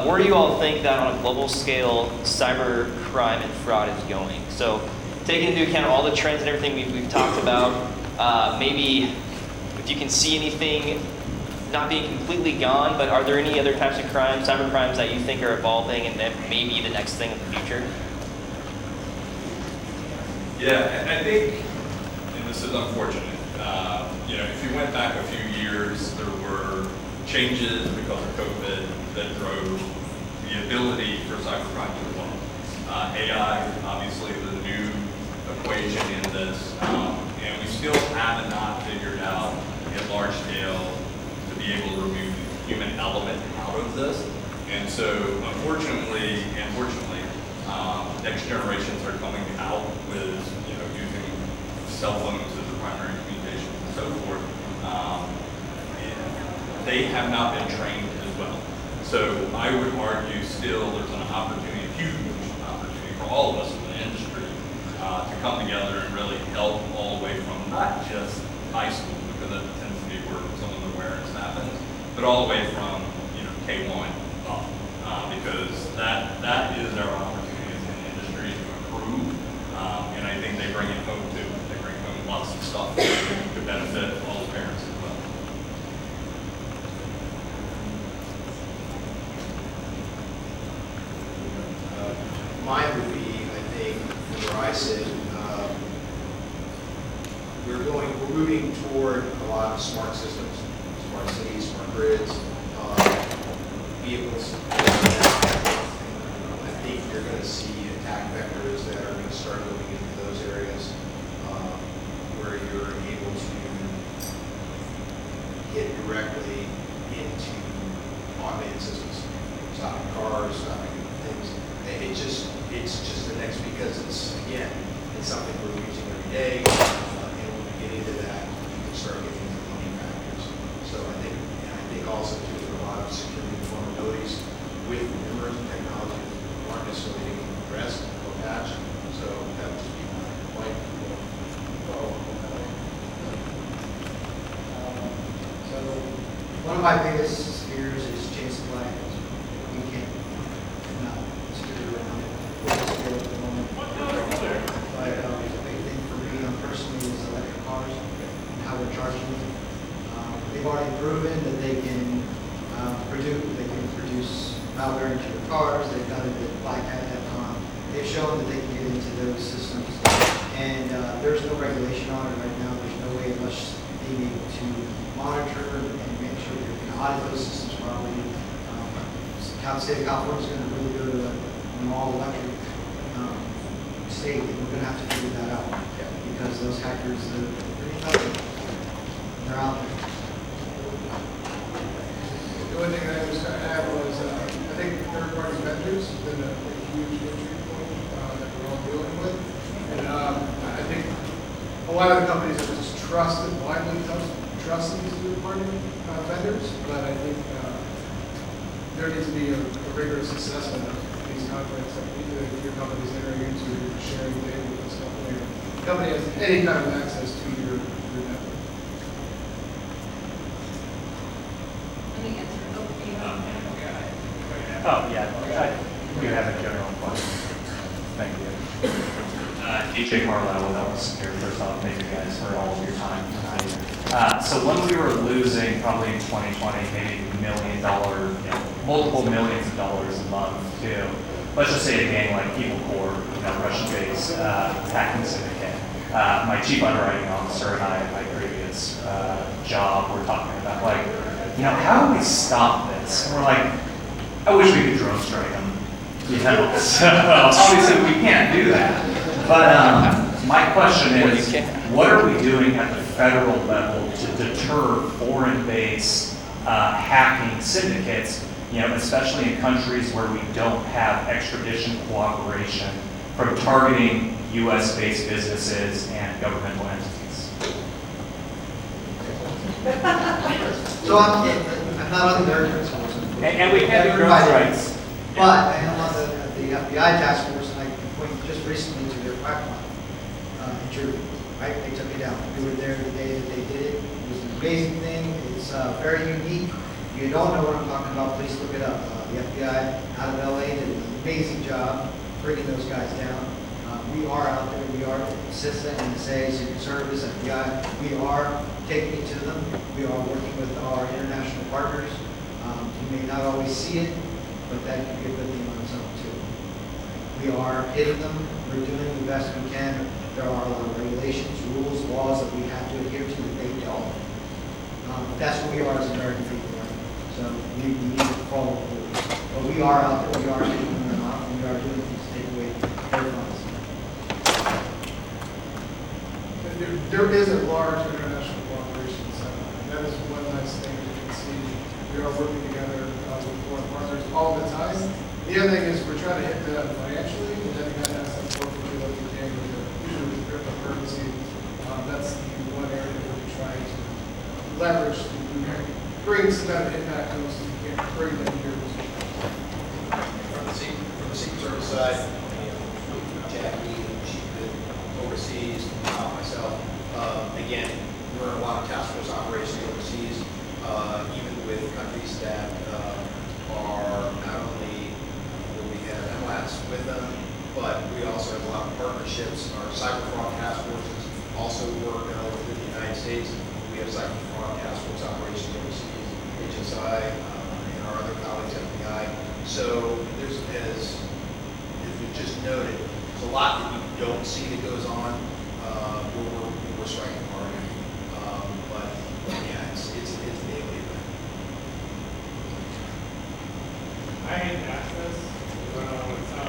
where do you all think that on a global scale cyber crime and fraud is going? So taking into account all the trends and everything we've talked about, maybe if you can see anything not being completely gone, but are there any other types of crimes, cyber crimes that you think are evolving and that may be the next thing in the future? Yeah, I think, and this is unfortunate, you know, if you went back a few years, there were changes because of COVID that drove the ability for cybercrime to evolve. AI, obviously, the new equation in this, and we still have not figured out at large scale to be able to remove the human element out of this. And so, unfortunately, and fortunately, next generations are coming out with, you know, using cell phones as the primary communication and so forth. And they have not been trained as well. So I would argue still there's an opportunity, a huge opportunity for all of us in the industry to come together and really help all the way from not just high school, because that tends to be where some of the awareness happens, but all the way from, you know, K1 up, because that is our opportunity as an industry to improve, and I think they bring it home too. They bring home lots of stuff to benefit all the parents as well. Mine would be, I think, where I sit, we're moving toward a lot of smart systems, smart cities, smart grids, vehicles. I think you're going to see attack vectors that are going to start moving into those areas where you're able to get directly into automated systems, stopping cars, stopping things. It's just the next, because it's something we're using every day, and when we get into that, we can start getting into money factors. So I think also too, there are a lot of security vulnerabilities with emerging technology that aren't necessarily being addressed or patched. So that would just be my point. So one of my biggest fears is chase the flag. We can't secure around it. We're just here at the moment. But the big thing for me personally is electric cars and how they're charging them. They've already proven that they can produce malware into your cars. They've done it at blackhat.com. They've shown that they can get into those systems. And there's no regulation on it right now. There's no way of us being able to monitor and make sure that we can audit those systems properly. The state of California is going to really go to an all-electric state, and we're going to have to figure that out because those hackers, they're pretty tough. They're out there. The only thing I was going to add was, I think third-party vendors has been a huge entry point that we're all dealing with. And I think a lot of the companies are just blindly trusting these third-party vendors, but I think there needs to be a rigorous assessment of these contracts that your company's entering into, sharing data with this company. The company has any kind of access to your network. Oh, yeah, I do have a general question. Thank you. DJ Marlowe with Elvis here. First off, thank you guys for all of your time tonight. So when we were losing, probably in 2020, maybe $1 million multiple millions of dollars a month to, let's just say a gang like Evil Corp, Russian-based hacking syndicate. My chief underwriting officer and I, at my previous job, were talking about how do we stop this? And we're like, I wish we could drone strike them. So obviously we can't do that. But my question is, what are we doing at the federal level to deter foreign-based hacking syndicates, especially in countries where we don't have extradition cooperation, from targeting U.S.-based businesses and governmental entities? So I'm not on the American force. And we can't do drone strikes. But I am on the FBI task force, and I can point just recently to their pipeline in Jersey. Right, they took it down. We were there the day that they did it. It was an amazing thing. It's very unique. If you don't know what I'm talking about, please look it up. The FBI out of LA did an amazing job bringing those guys down. We are out there. We are CISA, NSA, Secret Service, FBI. We are taking it to them. We are working with our international partners. You may not always see it, but that could be a good thing on its own too. We are hitting them. We're doing the best we can. There are a lot of regulations, rules, laws that we have to adhere to that they don't. That's what we are as American people, right? So we need to follow the rules. But we are out there. We are taking them out. And we are doing things to take away their funds. There is a large international cooperation center. That is one nice thing you can see. We are working together with foreign partners all the time. The other thing is we're trying to hit them financially, and then you got to have some work to do like you can usually with cryptocurrency. That's the one area that we're trying to leverage to bring some kind of impact to us. We can't bring them here. From the Secret Service side, Jackie, she's been overseas, myself. Again, we're in a lot of task force operations overseas, even with countries that are not only will we have MLATs with them, but we also have a lot of partnerships. Our cyber fraud task forces also work within the United States. We have cyber fraud task force operations overseas, HSI, and our other colleagues, FBI. So there's, as we just noted, there's a lot that you don't see that goes on. We're striking hard. But yeah, it's a daily event. I hate to ask this, but it's not a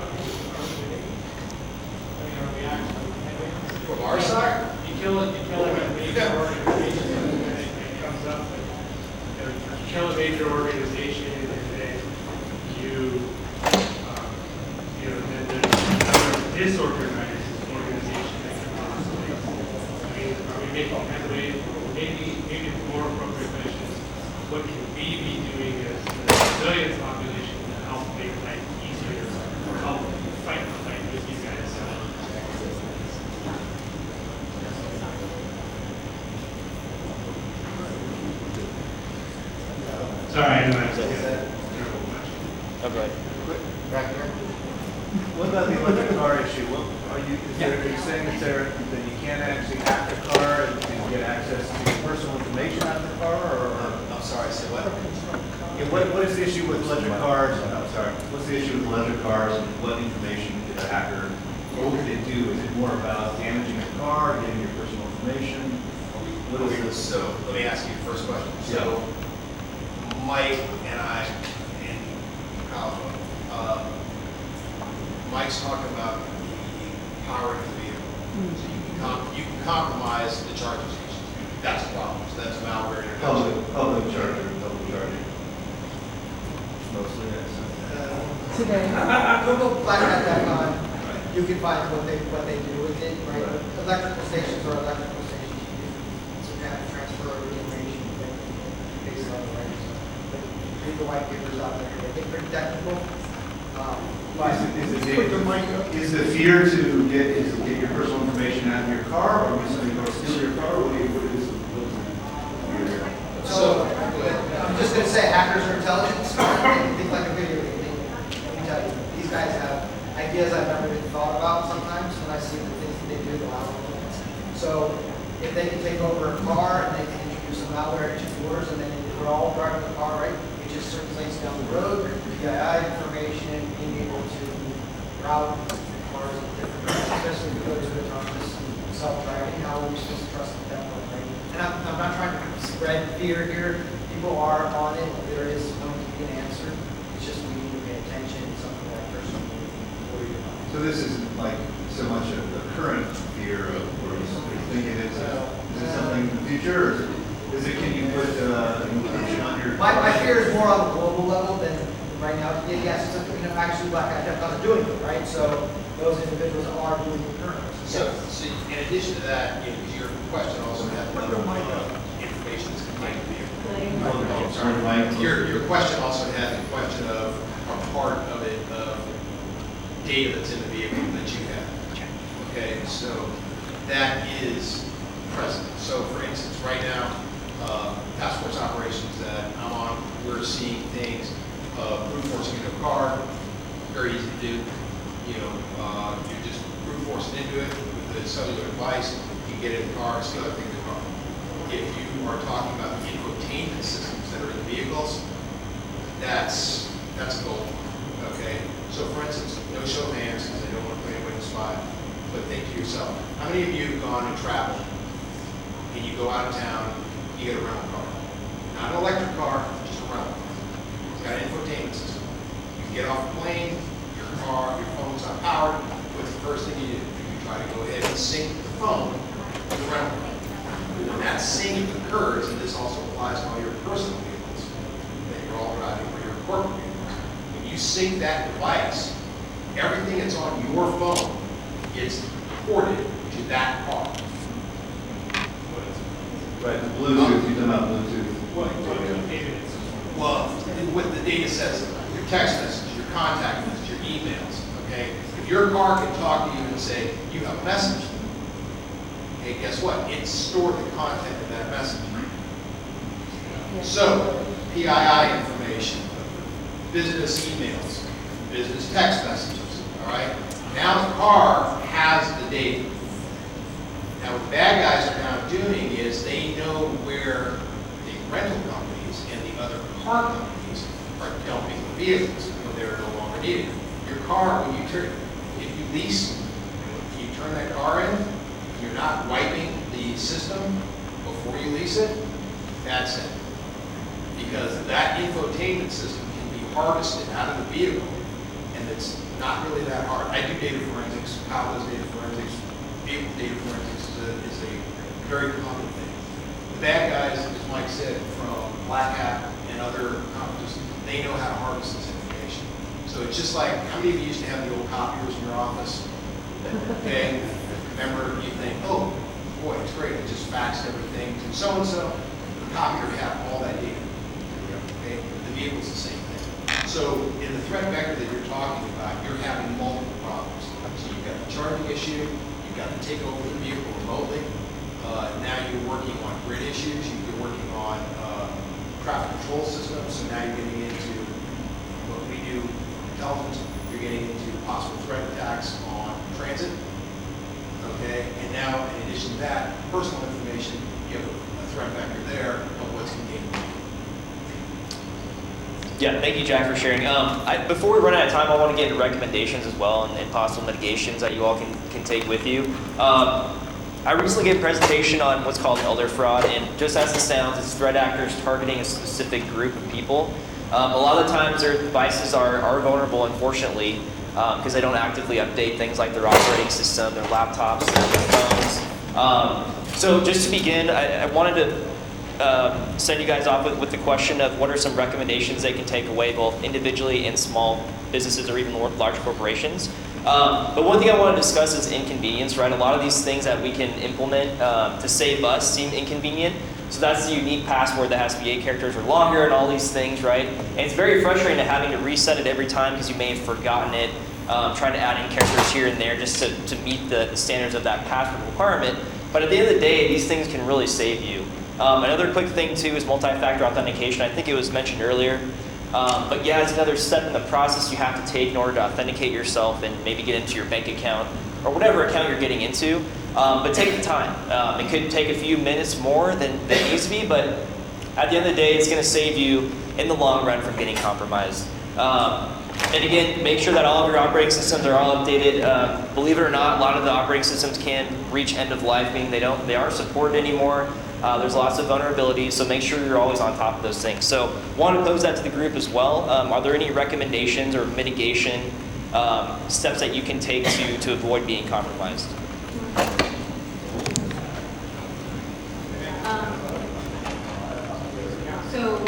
are we actually From our side? You kill a major organization and it comes up, you kill a major organization and then then there's another disorganized organization that can run this place. I mean, are we making headway? Maybe the more appropriate question is, what can we be doing as the civilians population to help make life easier or help fight with these guys? Sorry, I know that's a terrible question. Oh, go ahead. Back there. What about the electric car issue? Are you saying that you can't actually hack the car and get access to personal information out of the car, or? I'm sorry, say what? Yeah, what is the issue with electric cars? I'm sorry. What's the issue with electric cars, and what information did a hacker? What would they do? Is it more about damaging the car, getting your personal information? What is this? So let me ask you the first question. So Mike and I in college, Mike's talking about the power of the vehicle. So you can compromise the charging station. That's a problem. So that's malware introduction. Public charging. Mostly that's. Today. Google blackhat.com. You can find what they do with it, right? Electrical stations are electrical stations. It's a kind of transfer of information based on the right. So read the white papers out there. They get pretty technical. Is the fear to get your personal information out of your car, or is somebody going to steal your car? What is So I'm just going to say hackers are intelligent, smart, they can think like a video game. Let me tell you, these guys have ideas I've never even thought about sometimes when I see the things that they do, the malware. So if they can take over a car and they can introduce some malware into yours, and then we're all driving the car, right? You it just circulates down the road, PII information, being able to route cars in different directions, especially if you go to autonomous self-driving, how are we supposed to trust that one, right? And I'm not trying to spread fear here. People are on it. There is going to be an answer. It's just we need to pay attention to something that person worried about. So this isn't like so much of the current fear of where somebody thinking is it something in the future, or is it, can you put encryption on your? My fear is more on the global level than right now. Yes, it's something, actually Black Hat are doing it, right? So those individuals are doing it currently. So in addition to that, your question also had information that's contained in the vehicle. Sorry, Mike. Your question also had the question of a part of it, of data that's in the vehicle that you have. Okay, so that is present. So for instance, right now, task force operations that I'm on, we're seeing things, brute forcing into a car, very easy to do. You're just brute forcing into it with the cellular device, you can get in the car, steal everything in the car. If you are talking about the infotainment systems that are in the vehicles, that's gold. Okay? So for instance, no show of hands, because I don't want to put anyone in the spot, but think to yourself, how many of you have gone and traveled and you go out of town, you get a rental car? Not an electric car, just a rental car. It's got an infotainment system. You can get off the plane, your phone's not powered. What's the first thing you do? You try to go ahead and sync the phone with the rental car. When that sync occurs, and this also applies to all your personal vehicles that you're all driving or your corporate vehicles, when you sync that device, everything that's on your phone gets ported to that car. Right, the Bluetooth, you're talking about Bluetooth. Well, what the data says, your text message, your contact message, your emails, okay? If your car can talk to you and say, you have a message, okay, guess what? It's stored the content of that message. So, PII information, business emails, business text messages, all right? Now the car has the data. Now what the bad guys are now doing is they know where the rental companies and the other car companies are dumping the vehicles when they're no longer needed. Your car, if you lease, you turn that car in, you're not wiping the system before you lease it, that's it. Because that infotainment system can be harvested out of the vehicle, and it's not really that hard. I do data forensics. Kyle does data forensics. Vehicle data forensics is a very common thing. The bad guys, as Mike said, from Black Hat and other companies, they know how to harvest this information. So it's just like, how many of you used to have the old copiers in your office? Okay, remember, you think, oh, boy, it's great, it just faxed everything to so-and-so. The copier had all that data. Okay, the vehicle's the same thing. So in the threat vector that you're talking about, you're having multiple problems. So you've got the charging issue, you've got to take over the vehicle remotely. Now you're working on grid issues, you're working on traffic control systems, so now you're getting into what we do intelligence, you're getting into possible threat attacks on transit. Okay, and now in addition to that, personal information, you have a threat vector there of what's contained. Yeah, thank you, Jack, for sharing. Before we run out of time, I want to get into recommendations as well and possible mitigations that you all can take with you. I recently gave a presentation on what's called elder fraud, and just as it sounds, it's threat actors targeting a specific group of people. A lot of the times their devices are vulnerable, unfortunately, because they don't actively update things like their operating system, their laptops, their phones. So just to begin, I wanted to send you guys off with the question of what are some recommendations they can take away, both individually and small businesses or even large corporations. But one thing I want to discuss is inconvenience, right? A lot of these things that we can implement to save us seem inconvenient. So that's the unique password that has to be 8 characters or longer and all these things, right? And it's very frustrating to having to reset it every time because you may have forgotten it, trying to add in characters here and there just to meet the standards of that password requirement. But at the end of the day, these things can really save you. Another quick thing too is multi-factor authentication. I think it was mentioned earlier. But yeah, it's another step in the process you have to take in order to authenticate yourself and maybe get into your bank account or whatever account you're getting into. But take the time. It could take a few minutes more than it needs to be, but at the end of the day, it's going to save you in the long run from getting compromised. And again, make sure that all of your operating systems are all updated. Believe it or not, a lot of the operating systems can reach end of life, meaning they aren't supported anymore. There's lots of vulnerabilities, so make sure you're always on top of those things. So want to pose that to the group as well. Are there any recommendations or mitigation steps that you can take to avoid being compromised? So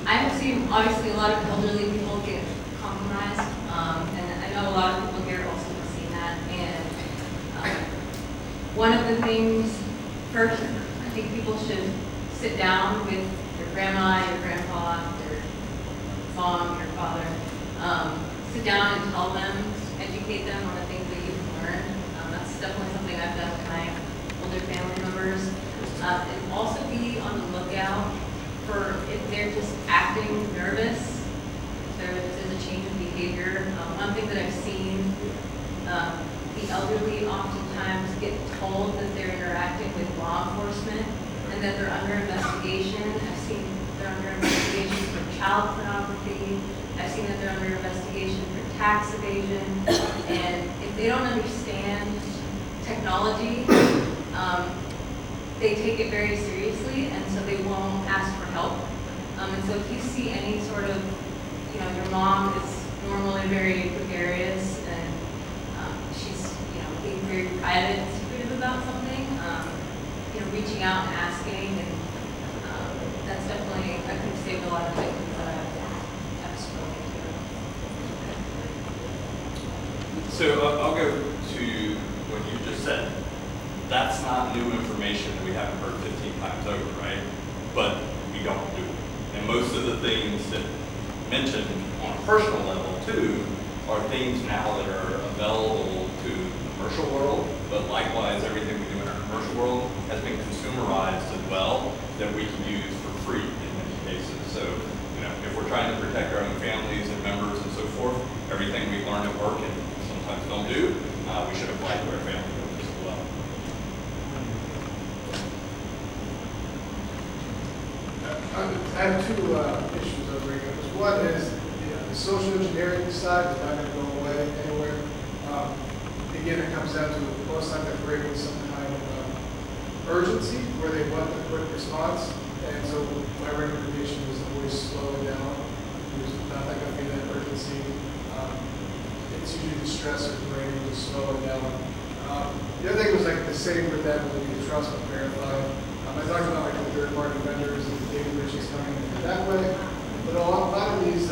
I have seen, obviously, a lot of elderly people get compromised, and I know a lot of people here also have seen that. And one of the things, first, I think people should sit down with your grandma, your grandpa, your mom, your father, sit down and tell them, educate them on the things that you've learned. That's definitely something I've done with my older family members. And also be on the lookout for if they're just acting nervous, if there's a change of behavior. One thing that I've seen, the elderly oftentimes get told that they're interacting with law enforcement and that they're under investigation. I've seen they're under investigation for child pornography. I've seen that they're under investigation for tax evasion. And if they don't understand technology, they take it very seriously, and so they won't ask for help. And so if you see any sort of, your mom is normally very gregarious and she's, being very private and secretive about something, reaching out and asking, and that's definitely, I think, saved a lot of victims that I've spoken to. So I'll go to what you just said. That's not new information that we haven't heard 15 times over, right? But we don't do it. And most of the things that mentioned on a personal level too are things now that are available to the commercial world, but likewise everything we do in our commercial world has been consumerized as well that we can use for free in many cases. So, if we're trying to protect our own families and members and so forth, everything we learn at work and sometimes don't do, we should apply to our family members as well. I have two issues I'll bring up. One is the social engineering side is not going to go away anywhere. Again, it comes down to most times they're bringing some kind of urgency where they want a quick response. And so my recommendation was always slow it down. There's not going to be that urgency. It's usually the stressors bringing to slow it down. The other thing was like the same with that when you trust but verify. I talked about like the third-party vendors and the data breaches coming in that way, but a lot of these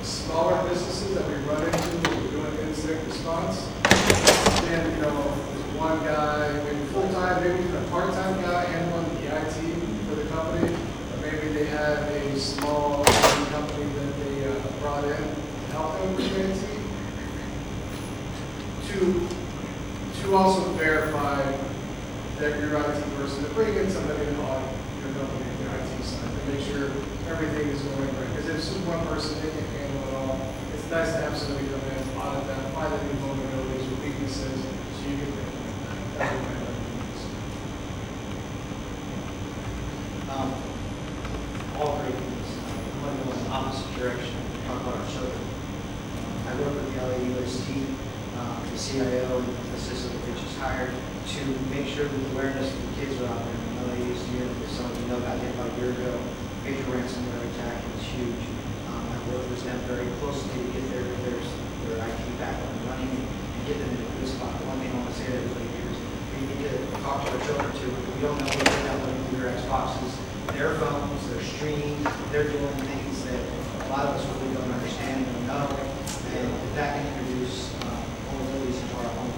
smaller businesses that we run into when we're doing incident response, and there's one guy, maybe full-time, maybe even a part-time guy handling the IT for the company, or maybe they have a small company that they brought in to help them with the IT. To also verify that your IT person, to bring in somebody to audit your company, your IT side, to make sure everything is going right. Because if it's just one person, they can't handle it all. It's nice to have somebody come in, audit that, find any vulnerabilities or weaknesses, so you can make that. All great things. I'm going to go in the opposite direction, talk about our children. I work with the LAUST, the CIO, and the assistant that just hired to make sure that the awareness of the kids are out there. I know they used to hear that some of you know got hit about a year ago. Major ransomware attack was huge. I worked with them very closely to get their IT back up and running and get them into a good spot. The one thing I want to say to everybody here is we need to talk to our children too. We don't know what they're downloading through their Xboxes, their phones, their streams. They're doing things that a lot of us really don't understand and know. And that can introduce vulnerabilities into our home.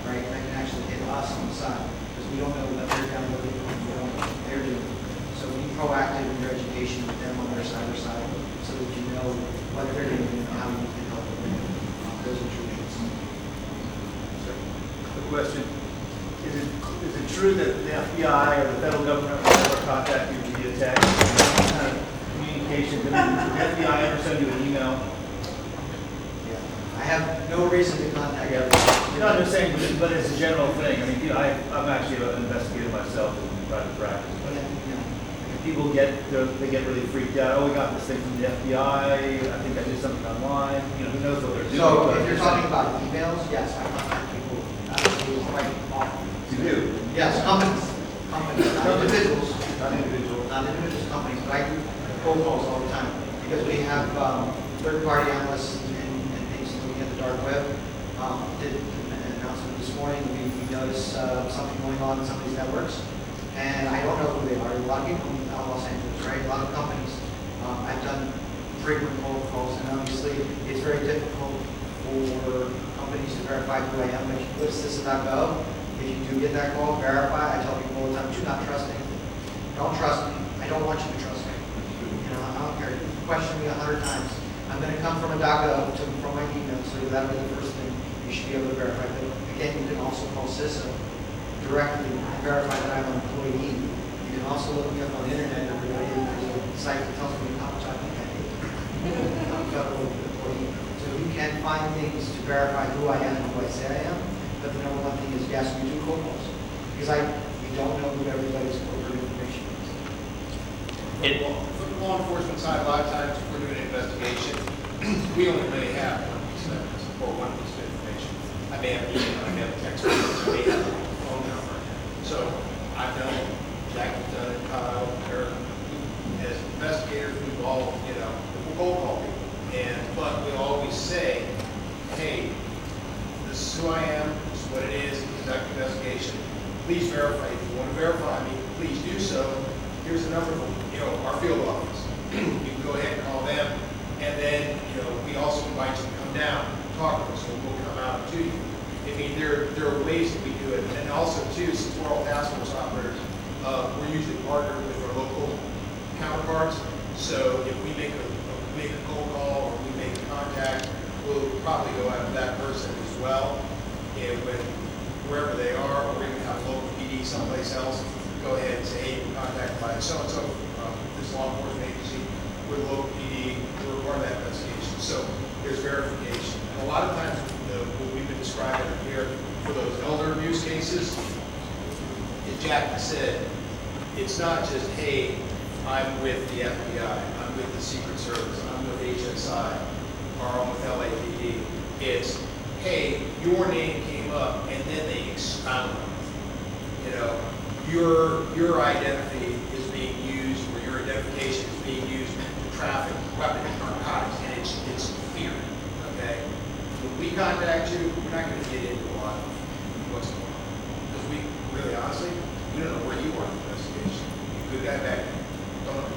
Right? That can actually hit us on the side because we don't know what they're downloading and we don't know what they're doing. So be proactive in your education with them on their cyber side so that you know what they're doing and how you can help them those intrusions. Quick question. Is it true that the FBI or the federal government will never contact you via text? Any kind of communication? Did the FBI ever send you an email? I have no reason to contact you. No, I'm just saying, but it's a general thing. I mean, I'm actually an investigator myself in private practice. people get really freaked out. Oh, we got this thing from the FBI. I think I did something online. You know, who knows what they're doing? So if you're talking about emails, yes, I contact people quite often. You do? Yes, companies, not individuals, companies, but I do cold calls all the time because we have third-party analysts and things looking at the dark web. Did an announcement this morning. We noticed something going on in some of these networks, and I don't know who they are. A lot of people out of Los Angeles, right? A lot of companies. I've done frequent cold calls, and obviously it's very difficult for companies to verify who I am. If you go to system.gov, if you do get that call, verify. I tell people all the time, do not trust anything. Don't trust me. I don't want you to trust me. You know, I don't care. You question me 100 times. I'm going to come from a .gov from my email, so that'll be the first thing you should be able to verify. But again, you can also call CISA directly and verify that I'm an employee. You can also look me up on the internet. Everybody, there's a site that tells me how much I think I need. I'm a federal employee. So you can find things to verify who I am and who I say I am. But the number one thing is, yes, we do cold calls. Because we don't know who everybody's corporate information is. For the law enforcement side, a lot of times if we're doing an investigation, we only really have one piece of evidence or one piece of information. I may have an email, I may have a text message, I may have a phone number. So I've done it, Jack has done it, Kyle, Eric. As investigators, we've all, we'll cold call people. But we always say, hey, this is who I am, this is what it is, conduct an investigation. Please verify. If you want to verify me, please do so. Here's the number from our field office. You can go ahead and call them, and then we also invite you to come down, talk to us, and we'll come out to you. I mean, there are ways that we do it, and also too, since we're all task force operators, we're usually partnered with our local counterparts. So if we make a cold call or we make a contact, we'll probably go after that person as well, and wherever they are, or even have a local PD someplace else, go ahead and say, hey, we're contacted by so-and-so from this law enforcement agency, with a local PD, we're part of that investigation. So there's verification. And a lot of times, what we've been describing here for those elder abuse cases, as Jack said, it's not just, hey, I'm with the FBI, I'm with the Secret Service, I'm with HSI, or I'm with LAPD. It's, hey, your name came up, and then they expound on it. Your identity is being used, or your identification is being used to traffic weapons, narcotics, and it's fear. Okay? When we contact you, we're not going to get into a lot of what's going on, because we really, honestly, we don't know where you are in the investigation. Good guy, bad guy, don't know.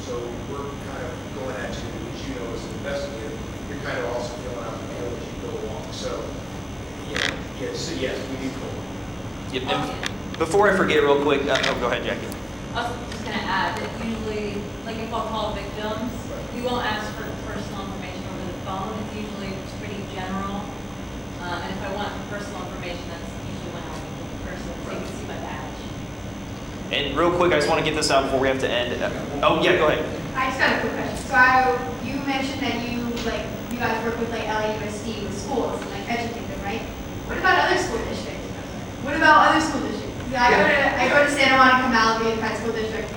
So we're kind of going at you, as you know, as an investigator, you're kind of also filling out the deal as you go along. So, so yes, we do cold. Yep. And before I forget real quick, go ahead, Jackie. I was just going to add that usually, like if I'll call victims, we won't ask for personal information over the phone. It's usually pretty general. And if I want personal information, that's usually when I'll meet the person so you can see my badge. And real quick, I just want to get this out before we have to end. Oh, yeah, go ahead. I just got a quick question. So you mentioned that you guys work with LAUSD with schools and educate them, right? What about other school districts? What about other school districts? I go to Santa Monica, Malibu Unified School District.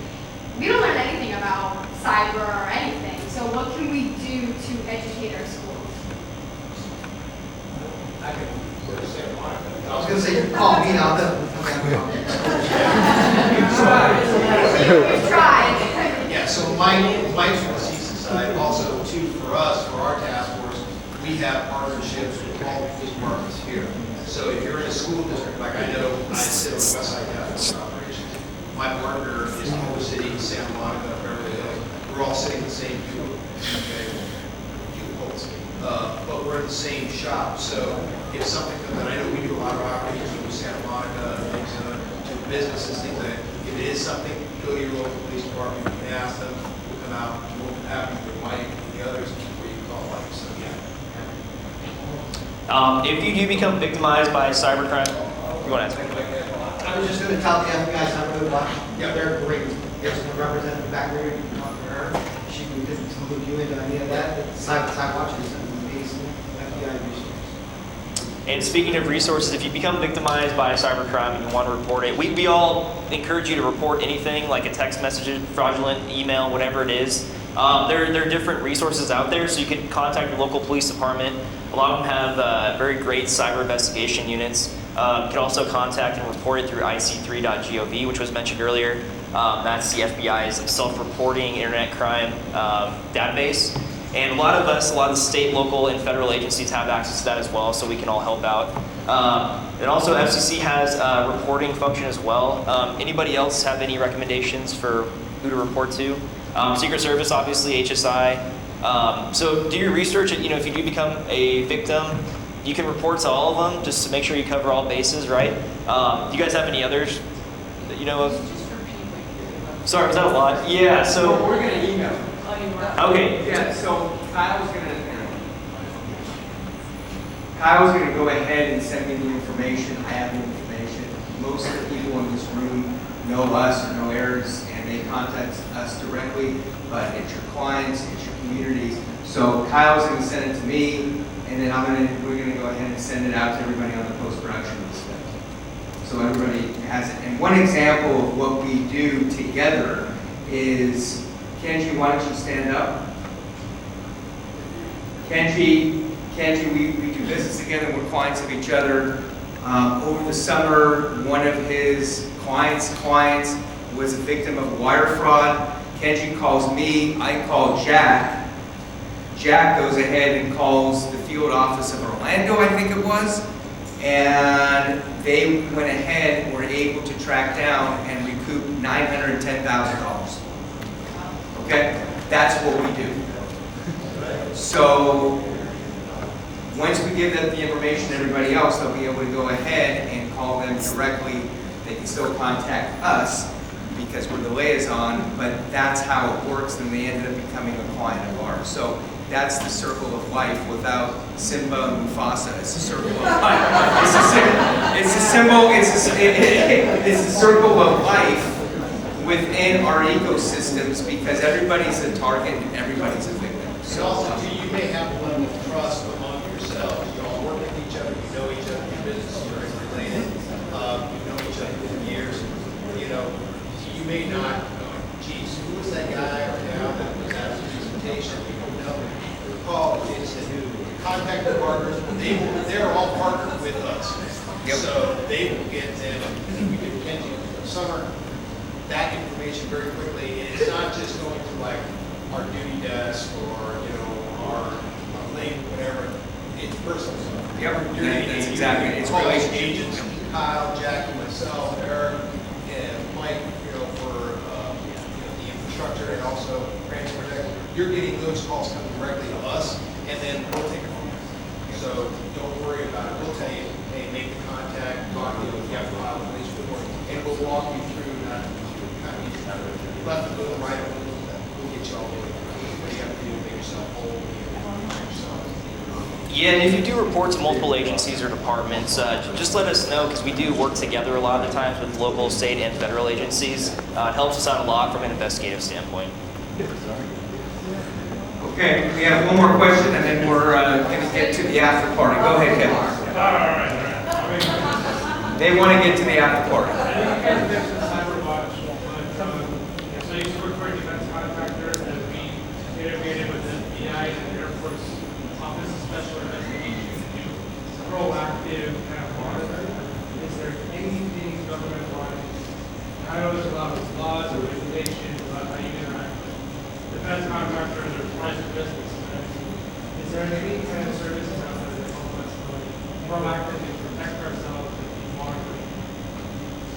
We don't learn anything about cyber or anything. So what can we do to educate our schools? I can go to Santa Monica. I was going to say, you call me out. We've tried. Yeah, so Mike's from the CISA side, also too, for us, for our task force, we have partnerships with all the police departments here. So if you're in a school district, like I know I sit on the West Side Task Force Operations, my partner is Culver City, Santa Monica, Beverly Hills. We're all sitting in the same cubicle, okay? But we're in the same shop. So if something comes, and I know we do a lot of operations with Santa Monica, things to businesses, things like that. If it is something, go to your local police department, you can ask them, we'll come out, and we'll have you with Mike and the others before you call Mike. So yeah. If you do become victimized by cybercrime, you want to ask me? I was just going to tell the FBI cyber watch. Yeah, they're great. There's a representative back there. You can talk to her. She didn't include you into any of that. Cyber watch is an amazing FBI resource. And speaking of resources, if you become victimized by cybercrime and you want to report it, we all encourage you to report anything like a text message, fraudulent email, whatever it is. There are different resources out there, so you can contact your local police department. A lot of them have very great cyber investigation units. You can also contact and report it through ic3.gov, which was mentioned earlier. That's the FBI's self-reporting internet crime database. And a lot of the state, local, and federal agencies have access to that as well, so we can all help out. And also FCC has a reporting function as well. Anybody else have any recommendations for who to report to? Secret Service, obviously, HSI. So do your research. If you do become a victim, you can report to all of them just to make sure you cover all bases, right? Do you guys have any others that you know of? Sorry, was that a lot? Yeah, so. We're going to email. Okay. Yeah, so Kyle's going to go ahead and send me the information. I have the information. Most of the people in this room know us or know Eric's, and they contact us directly, but it's your clients, it's your communities. So Kyle's going to send it to me, and then we're going to go ahead and send it out to everybody on the post-production list. So everybody has it. And one example of what we do together is, Kenji, why don't you stand up? Kenji, we do business together. We're clients of each other. Over the summer, one of his clients was a victim of wire fraud. Kenji calls me. I call Jack. Jack goes ahead and calls the field office of Orlando, I think it was. And they went ahead and were able to track down and recoup $910,000. Okay? That's what we do. So once we give them the information to everybody else, they'll be able to go ahead and call them directly. They can still contact us because we're the liaison, but that's how it works, and they ended up becoming a client of ours. So that's the circle of life. Without Simba and Mufasa, it's a circle of life. It's a circle of life within our ecosystems, because everybody's a target and everybody's a victim. So also, too, you may have a level of trust among yourselves. You all work with each other, you know each other, your business is very related. You know each other for years. You may not, geez, who was that guy or gal that was at the presentation? You don't know. Call is to contact the partners. They're all partnered with us. Yep. So they will get them. We can continue summer that information very quickly, and it's not just going to like our duty desk or our link, whatever. It's personal stuff. Yep, that's exactly it. It's relationship. Agents, Kyle, Jackie, myself, Eric, and Mike, for the infrastructure and also transport. You're getting those calls coming directly to us, and then we'll take it from there. So don't worry about it. We'll tell you, hey, make the contact, talk to you if you have to file a police report, and we'll walk you through that. Left a little, right a little, we'll get you all the way. What do you have to do to make yourself whole? Yeah, and if you do report to multiple agencies or departments, just let us know, because we do work together a lot of the times with local, state, and federal agencies. It helps us out a lot from an investigative standpoint. Okay, we have one more question, and then we're going to get to the after party. Go ahead, Kevin. All right. They want to get to the after party. So you work for a defense contractor that we integrated with the FBI and the Air Force Office of Special Investigations to do proactive kind of monitoring. Is there anything government-wide? I know there's a lot of laws and regulations about how you interact with defense contractors or private business. Is there any kind of services out there that help us proactively protect ourselves and be monitoring?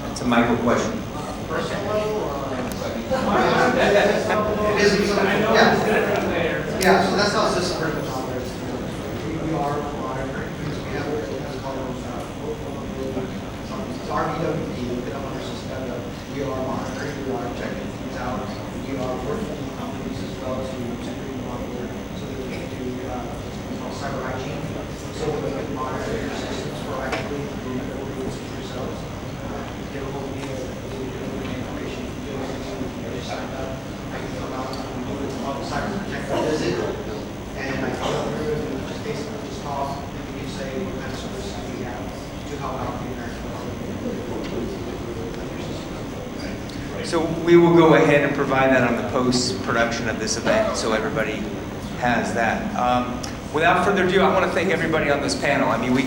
It's a micro question. Personal level or? Yeah, so that's how system critical operates. We are monitoring because we have what's called RBWP, look it up on our system. We are monitoring, we are checking things out. We are working with companies as well to monitor so that we can do cyber hygiene. So that we can monitor your systems proactively and do it yourselves. Get a hold of me, information, signed up. I can fill out, we do it on cyber protector visit, and I go through and just basically just talk, and we can say what kind of services So we will go ahead and provide that on the post-production of this event, so everybody has that. Without further ado, I want to thank everybody on this panel. I mean, we